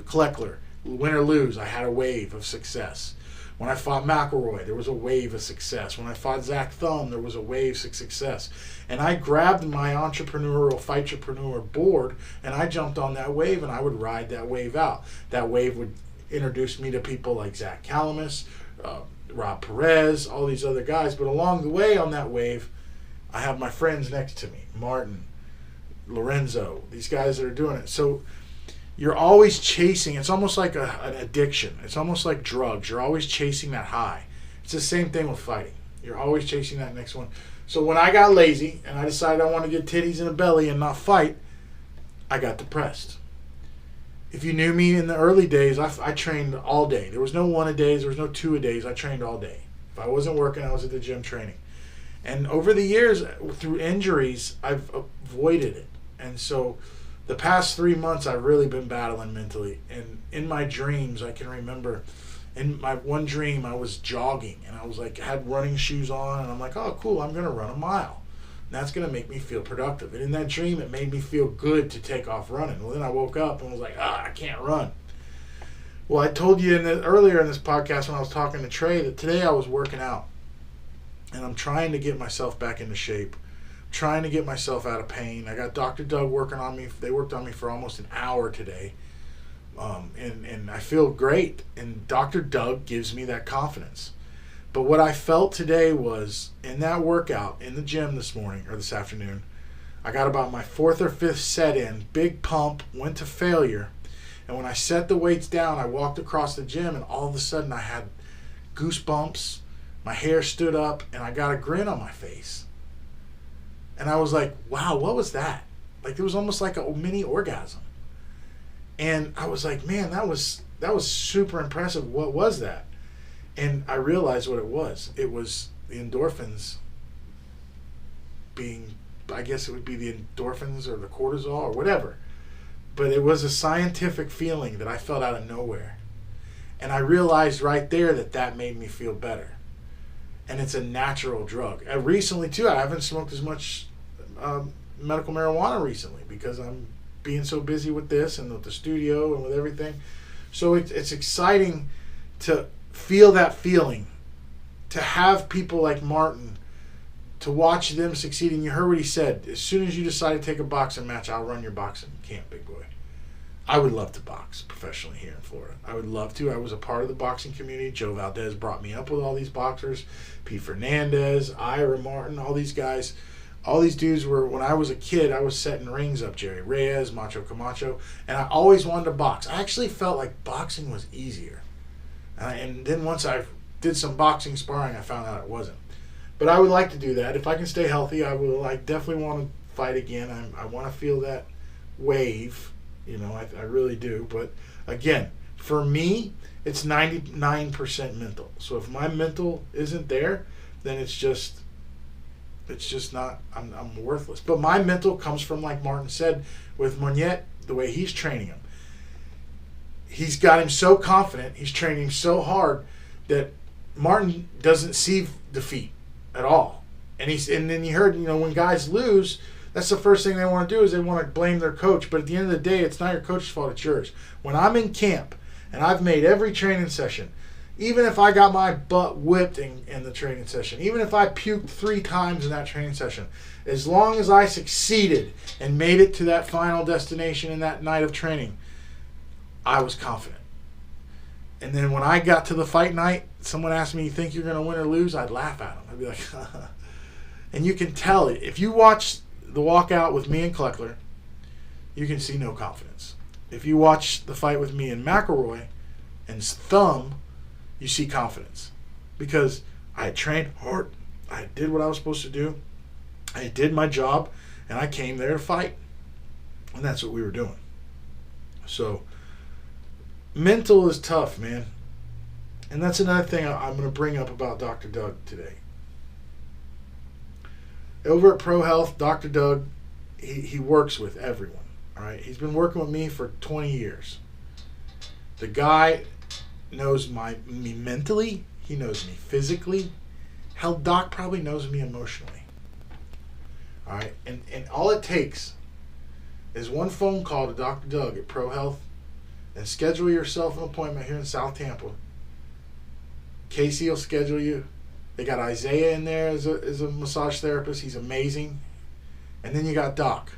S2: Kleckler, win or lose, I had a wave of success. When I fought McElroy, there was a wave of success. When I fought Zach Thumb, there was a wave of success. And I grabbed my entrepreneurial, fightpreneur board, and I jumped on that wave, and I would ride that wave out. That wave would introduce me to people like Zach Calamus, Rob Perez, all these other guys. But along the way on that wave, I have my friends next to me, Martin, Lorenzo, these guys that are doing it. So you're always chasing. It's almost like an addiction. It's almost like drugs. You're always chasing that high. It's the same thing with fighting. You're always chasing that next one. So when I got lazy and I decided I want to get titties and a belly and not fight, I got depressed. If you knew me in the early days, I trained all day. There was no 1 a days. There was no 2 a days. I trained all day. If I wasn't working, I was at the gym training. And over the years, through injuries, I've avoided it. And so the past 3 months, I've really been battling mentally. And in my dreams, I can remember, in my one dream, I was jogging. And I was like, had running shoes on. And I'm like, oh, cool, I'm going to run a mile. And that's going to make me feel productive. And in that dream, it made me feel good to take off running. Well, then I woke up and was like, I can't run. Well, I told you earlier in this podcast when I was talking to Trey that today I was working out. And I'm trying to get myself back into shape. Trying to get myself out of pain. I got Dr. Doug working on me. They worked on me for almost an hour today. And I feel great. And Dr. Doug gives me that confidence. But what I felt today was, in that workout in the gym this morning, or this afternoon, I got about my 4th or 5th set in, big pump, went to failure. And when I set the weights down, I walked across the gym, and all of a sudden I had goosebumps, my hair stood up, and I got a grin on my face. And I was like, wow, what was that? Like, it was almost like a mini orgasm. And I was like, man, that was super impressive. What was that? And I realized what it was. It was the endorphins being, I guess it would be the endorphins or the cortisol or whatever. But it was a scientific feeling that I felt out of nowhere. And I realized right there that made me feel better. And it's a natural drug. Recently, too, I haven't smoked as much medical marijuana recently because I'm being so busy with this and with the studio and with everything. So it's exciting to feel that feeling, to have people like Martin, to watch them succeeding. You heard what he said. As soon as you decide to take a boxing match, I'll run your boxing camp, big boy. I would love to box professionally here in Florida. I would love to. I was a part of the boxing community. Joe Valdez brought me up with all these boxers. Pete Fernandez, Ira Martin, all these guys. All these dudes were, when I was a kid, I was setting rings up. Jerry Reyes, Macho Camacho. And I always wanted to box. I actually felt like boxing was easier. And then once I did some boxing sparring, I found out it wasn't. But I would like to do that. If I can stay healthy, I will. I definitely want to fight again. I want to feel that wave. You know, I really do. But again, for me, it's 99% mental. So if my mental isn't there, then it's just not, I'm worthless. But my mental comes from, like Martin said, with Monette, the way he's training him. he's got him so confident, he's training him so hard that Martin doesn't see defeat at all. And then you heard, when guys lose, that's the first thing they want to do is they want to blame their coach. But at the end of the day, it's not your coach's fault, it's yours. When I'm in camp and I've made every training session, even if I got my butt whipped in the training session, even if I puked 3 times in that training session, as long as I succeeded and made it to that final destination in that night of training, I was confident. And then when I got to the fight night, someone asked me, you think you're going to win or lose? I'd laugh at them. I'd be like, and you can tell it. If you watch the walkout with me and Kleckler, you can see no confidence. If you watch the fight with me and McElroy and Thumb, you see confidence. Because I had trained hard. I did what I was supposed to do. I did my job, and I came there to fight. And that's what we were doing. So, mental is tough, man. And that's another thing I'm going to bring up about Dr. Doug today. Over at Pro Health, Dr. Doug, he works with everyone. All right, he's been working with me for 20 years. The guy knows me mentally. He knows me physically. Hell, Doc probably knows me emotionally. All right, and all it takes is one phone call to Dr. Doug at Pro Health and schedule yourself an appointment here in South Tampa. Casey will schedule you. They got Isaiah in there as a massage therapist. He's amazing. And then you got Doc.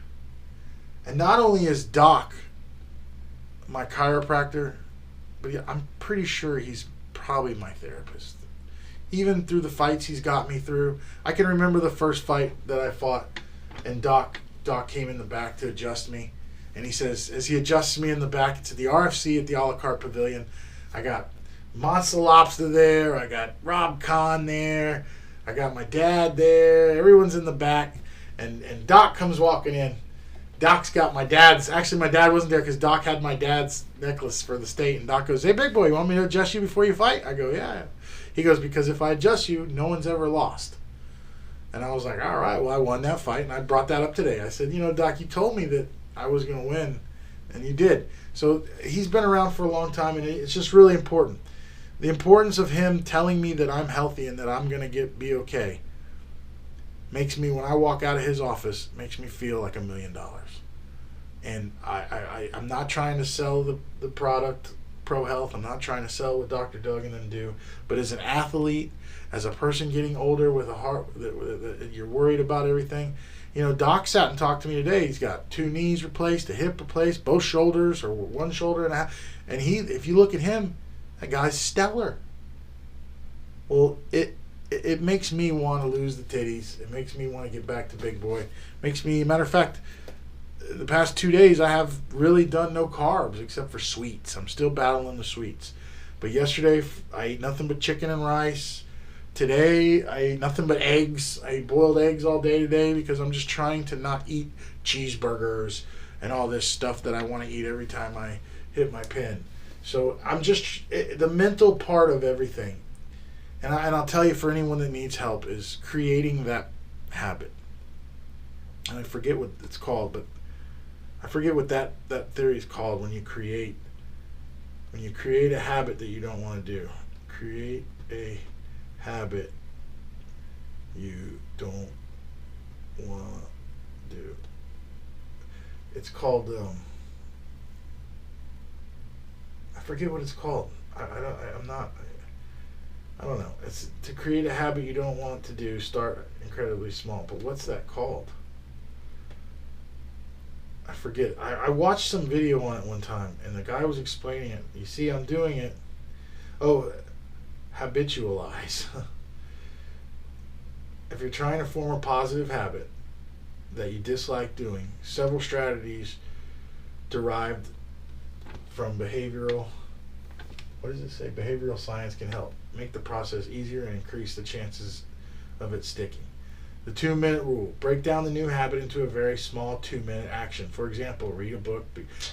S2: And not only is Doc my chiropractor, but I'm pretty sure he's probably my therapist. Even through the fights he's got me through. I can remember the first fight that I fought, and Doc came in the back to adjust me. And he says, as he adjusts me in the back to the RFC at the a la carte pavilion, I got Monster Lobster there, I got Rob Kahn there, I got my dad there, everyone's in the back, and Doc comes walking in. Doc's got my dad's, actually my dad wasn't there because Doc had my dad's necklace for the state, and Doc goes, hey big boy, you want me to adjust you before you fight? I go, yeah. He goes, because if I adjust you, no one's ever lost. And I was like, all right, well I won that fight, and I brought that up today. I said, Doc, you told me that I was going to win, and you did. So he's been around for a long time, and it's just really important. The importance of him telling me that I'm healthy and that I'm going to be okay makes me, when I walk out of his office, makes me feel like $1 million. And I'm not trying to sell the product, Pro Health. I'm not trying to sell what Dr. Doug and them do. But as an athlete, as a person getting older with a heart that you're worried about everything, Doc sat and talked to me today. He's got 2 knees replaced, a hip replaced, both shoulders, or one shoulder and a half. And if you look at him, that guy's stellar. Well, it makes me want to lose the titties. It makes me want to get back to Big Boy. Makes me, matter of fact, the past 2 days I have really done no carbs except for sweets. I'm still battling the sweets. But yesterday I ate nothing but chicken and rice. Today I ate nothing but eggs. I ate boiled eggs all day today because I'm just trying to not eat cheeseburgers and all this stuff that I want to eat every time I hit my pin. So I'm just, the mental part of everything, and I'll tell you, for anyone that needs help, is creating that habit. And I forget what it's called, but I forget what that theory is called when you create a habit that you don't want to do. Create a habit you don't want to do. It's called, I forget what it's called. I don't know. It's to create a habit you don't want to do. Start incredibly small. But what's that called? I forget. I watched some video on it one time, and the guy was explaining it. You see, I'm doing it. Oh, habitualize. If you're trying to form a positive habit that you dislike doing, several strategies derived from behavioral, what does it say? Behavioral science can help make the process easier and increase the chances of it sticking. The 2-minute rule. Break down the new habit into a very small 2-minute action. For example, read a book.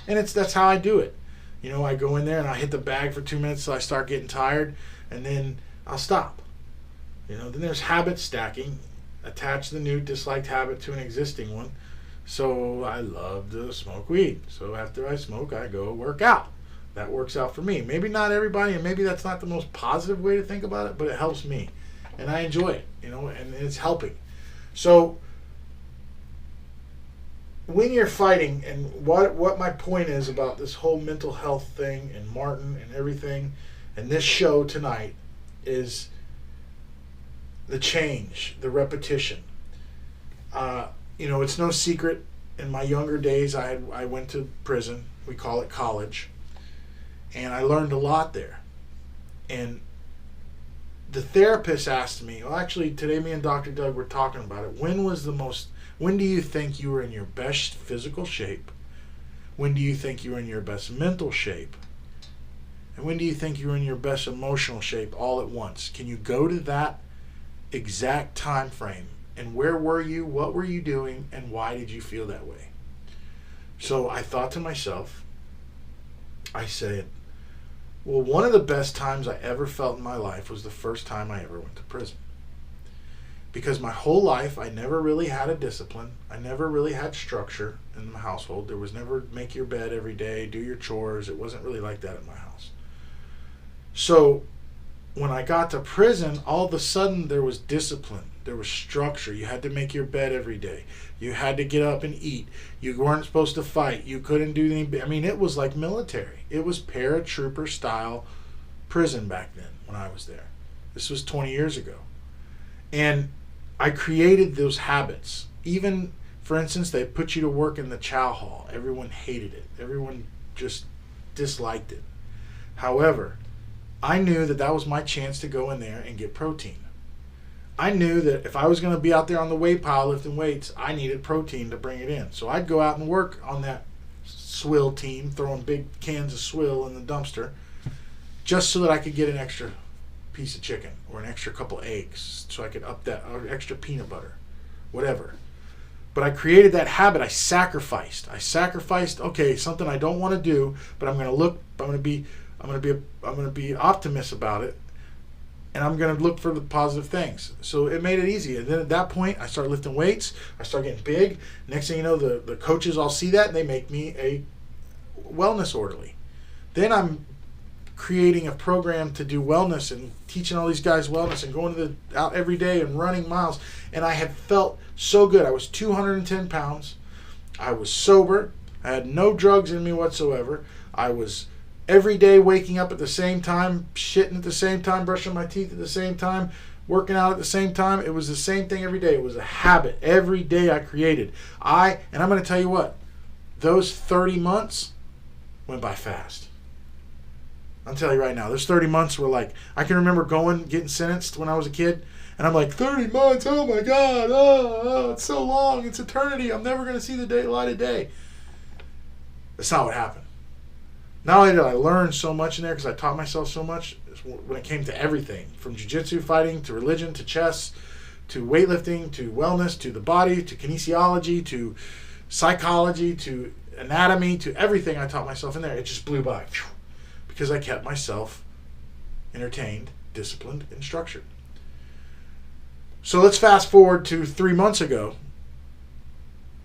S2: And that's how I do it. I go in there and I hit the bag for 2 minutes till I start getting tired, and then I'll stop. Then there's habit stacking. Attach the new disliked habit to an existing one. So I love to smoke weed. So after I smoke, I go work out. That works out for me. Maybe not everybody, and maybe that's not the most positive way to think about it, but it helps me. And I enjoy it, and it's helping. So when you're fighting, and what my point is about this whole mental health thing and Martin and everything, and this show tonight is the change, the repetition. It's no secret. In my younger days, I went to prison. We call it college. And I learned a lot there. And the therapist asked me, well, actually, today me and Dr. Doug were talking about it. When do you think you were in your best physical shape? When do you think you were in your best mental shape? And when do you think you were in your best emotional shape all at once? Can you go to that exact time frame? And where were you? What were you doing? And why did you feel that way? So I thought to myself, I said, well, one of the best times I ever felt in my life was the first time I ever went to prison. Because my whole life, I never really had a discipline. I never really had structure in the household. There was never make your bed every day, do your chores. It wasn't really like that in my house. So when I got to prison, all of a sudden there was discipline. There was structure. You had to make your bed every day. You had to get up and eat. You weren't supposed to fight. You couldn't do anything. I mean, it was like military. It was paratrooper style prison back then when I was there. This was 20 years ago. And I created those habits. Even, for instance, they put you to work in the chow hall. Everyone hated it. Everyone just disliked it. However, I knew that was my chance to go in there and get protein. I knew that if I was going to be out there on the weight pile lifting weights, I needed protein to bring it in. So I'd go out and work on that swill team, throwing big cans of swill in the dumpster, just so that I could get an extra piece of chicken or an extra couple eggs, so I could up that, or extra peanut butter, whatever. But I created that habit. I sacrificed. Okay, something I don't want to do, but I'm going to be optimist about it. And I'm going to look for the positive things. So it made it easy. And then at that point, I started lifting weights. I started getting big. Next thing you know, the coaches all see that, and they make me a wellness orderly. Then I'm creating a program to do wellness and teaching all these guys wellness and going out every day and running miles. And I had felt so good. I was 210 pounds. I was sober. I had no drugs in me whatsoever. I was every day waking up at the same time, shitting at the same time, brushing my teeth at the same time, working out at the same time. It was the same thing every day. It was a habit. Every day I created. And I'm going to tell you what, those 30 months went by fast. I'll tell you right now, those 30 months were like, I can remember getting sentenced when I was a kid, and I'm like, 30 months, oh my God, it's so long, it's eternity, I'm never going to see the light of day. That's not what happened. Not only did I learn so much in there because I taught myself so much when it came to everything, from jiu-jitsu fighting to religion to chess to weightlifting to wellness to the body to kinesiology to psychology to anatomy to everything I taught myself in there. It just blew by because I kept myself entertained, disciplined, and structured. So let's fast forward to 3 months ago.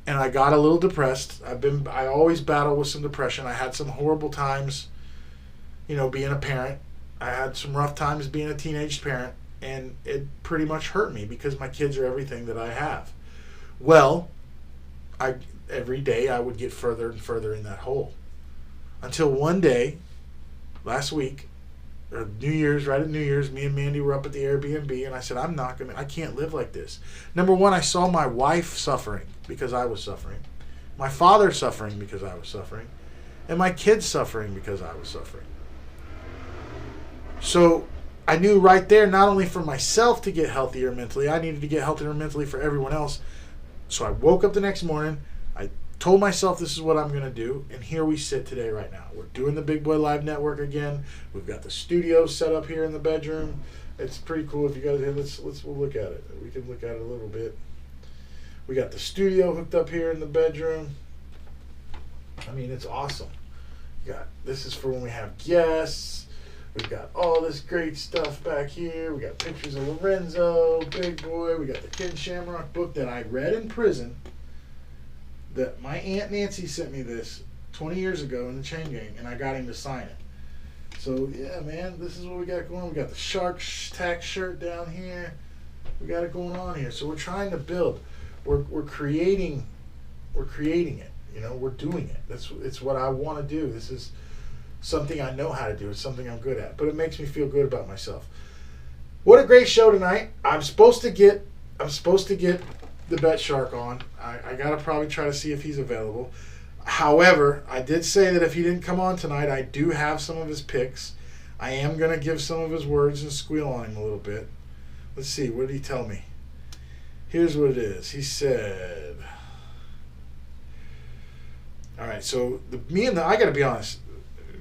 S2: And I got a little depressed. I always battle with some depression. I had some horrible times, being a parent. I had some rough times being a teenage parent, and it pretty much hurt me because my kids are everything that I have. Well, every day I would get further and further in that hole. Until one day, last week, or right at New Year's, me and Mandy were up at the Airbnb, and I said, I can't live like this. Number one, I saw my wife suffering because I was suffering, my father suffering because I was suffering, and my kids suffering because I was suffering. So I knew right there, not only for myself to get healthier mentally, I needed to get healthier mentally for everyone else. So I woke up the next morning, I told myself this is what I'm going to do, and here we sit today right now. We're doing the Bigboy Live Network again. We've got the studio set up here in the bedroom. It's pretty cool. If you guys, we'll look at it. We can look at it a little bit. We got the studio hooked up here in the bedroom. I mean, it's awesome. This is for when we have guests. We've got all this great stuff back here. We got pictures of Lorenzo, Big Boy. We got the Ken Shamrock book that I read in prison. That my Aunt Nancy sent me this 20 years ago in the Chain Gang, and I got him to sign it. So, yeah, man, this is what we got going on. We got the Shark Tack shirt down here. We got it going on here. So we're trying to build. We're creating it. You know, we're doing it. It's what I want to do. This is something I know how to do. It's something I'm good at. But it makes me feel good about myself. What a great show tonight. I'm supposed to get the Bet Shark on. I gotta probably try to see if he's available. However, I did say that if he didn't come on tonight, I do have some of his picks. I am gonna give some of his words and squeal on him a little bit. Let's see, what did he tell me? Here's what it is. He said, all right, so I gotta be honest,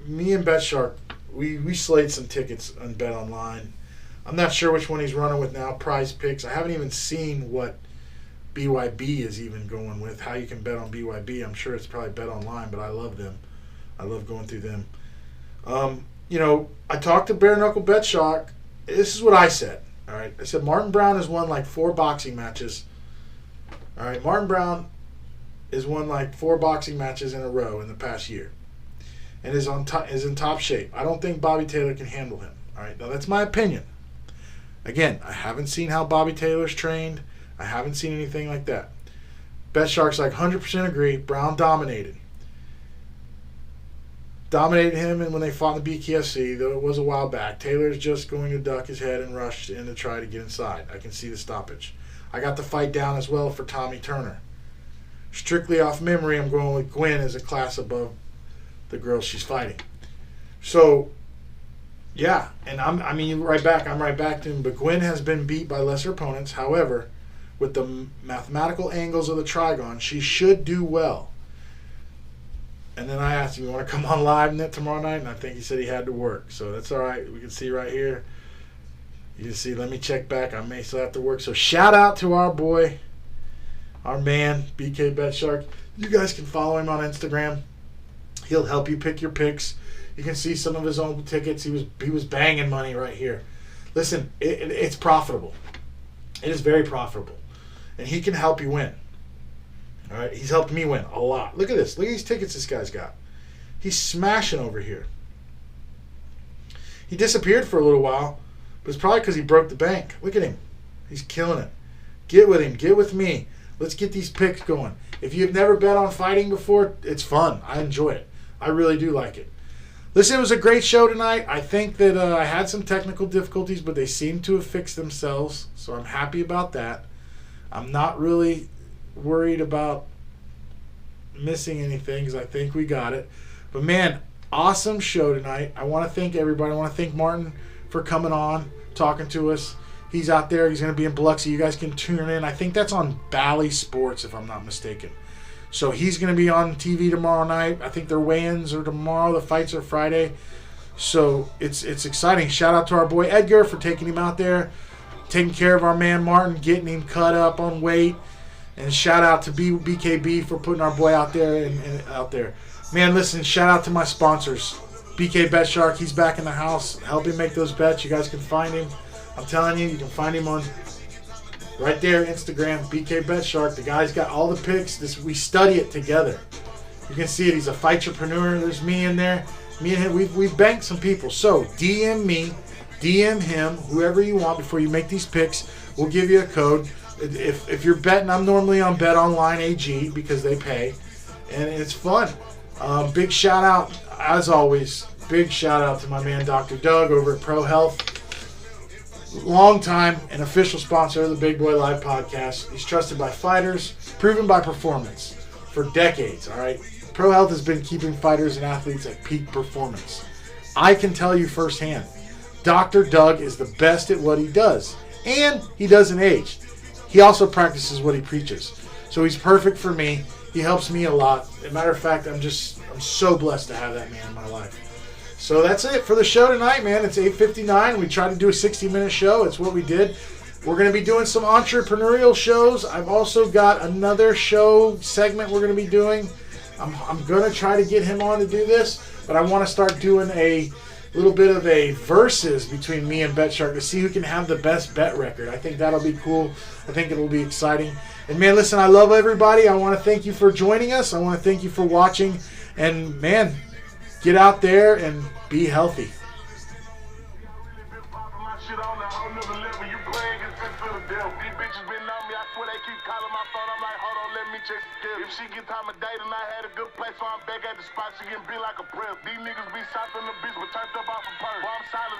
S2: me and Bet Shark, we slayed some tickets on Bet Online. I'm not sure which one he's running with now, Prize Picks. I haven't even seen what BYB is even going with, how you can bet on BYB. I'm sure it's probably Bet Online, but I love them. I love going through them. You know, I talked to bare-knuckle Bet Shark. This is what I said. All right, I said Martin Brown has won like 4 boxing matches. All right, Martin Brown has won like 4 boxing matches in a row in the past year, and is in top shape. I don't think Bobby Taylor can handle him. All right, now that's my opinion. Again, I haven't seen how Bobby Taylor's trained. I haven't seen anything like that. Bet Shark's like 100% agree. Brown dominated him, and when they fought in the BKFC, though it was a while back, Taylor's just going to duck his head and rush in to try to get inside. I can see the stoppage. I got the fight down as well for Tommy Turner. Strictly off memory, I'm going with Gwen as a class above the girl she's fighting. So, yeah, and I'm right back to him. But Gwen has been beat by lesser opponents. However, with the mathematical angles of the Trigon, she should do well. And then I asked him, you want to come on live tomorrow night? And I think he said he had to work. So that's all right. We can see right here. You can see, let me check back. I may still have to work. So shout out to our boy, our man, BK Bet Shark. You guys can follow him on Instagram. He'll help you pick your picks. You can see some of his own tickets. He was banging money right here. Listen, it's profitable. It is very profitable. And he can help you win. All right, he's helped me win a lot. Look at this. Look at these tickets this guy's got. He's smashing over here. He disappeared for a little while, but it's probably because he broke the bank. Look at him. He's killing it. Get with him. Get with me. Let's get these picks going. If you've never bet on fighting before, it's fun. I enjoy it. I really do like it. Listen, it was a great show tonight. I think that I had some technical difficulties, but they seem to have fixed themselves, so I'm happy about that. I'm not really worried about missing anything because I think we got it. But, man, awesome show tonight. I want to thank everybody. I want to thank Martin for coming on, talking to us. He's out there. He's going to be in Biloxi. You guys can tune in. I think that's on Bally Sports, if I'm not mistaken. So he's going to be on TV tomorrow night. I think their weigh-ins are tomorrow. The fights are Friday. So it's exciting. Shout out to our boy Edgar for taking him out there, taking care of our man Martin, getting him cut up on weight. And shout out to BKB for putting our boy out there and out there. Man, listen, shout out to my sponsors. BK Bet Shark, he's back in the house, helping make those bets. You guys can find him. I'm telling you, you can find him on right there, Instagram, BK Bet Shark. The guy's got all the picks. We study it together. You can see it. He's a fight-entrepreneur. There's me in there. Me and him, we've banked some people. So DM me, DM him, whoever you want before you make these picks. We'll give you a code. If you're betting, I'm normally on Bet Online AG because they pay, and it's fun. Big shout out, as always, big shout out to my man Dr. Doug over at Pro Health. Longtime and official sponsor of the Bigboy Live podcast. He's trusted by fighters, proven by performance for decades, all right? Pro Health has been keeping fighters and athletes at peak performance. I can tell you firsthand, Dr. Doug is the best at what he does, and he doesn't age. He also practices what he preaches. So he's perfect for me. He helps me a lot. As a matter of fact, I'm so blessed to have that man in my life. So that's it for the show tonight, man. It's 8:59. We tried to do a 60-minute show. It's what we did. We're going to be doing some entrepreneurial shows. I've also got another show segment we're going to be doing. I'm going to try to get him on to do this, but I want to start doing a little bit of a versus between me and Bet Shark to see who can have the best bet record. I think that'll be cool. I think it'll be exciting. And, man, listen, I love everybody. I want to thank you for joining us. I want to thank you for watching. And, man, get out there and be healthy.
S5: bitches been on me, I swear they keep calling my phone. I'm like, hold on, let me check the skill. If she get time of day, then I had a good place, so I'm back at the spot. She getting beat like a prep. These niggas be soft on the bitch, but turned up off a perk. While I'm silent.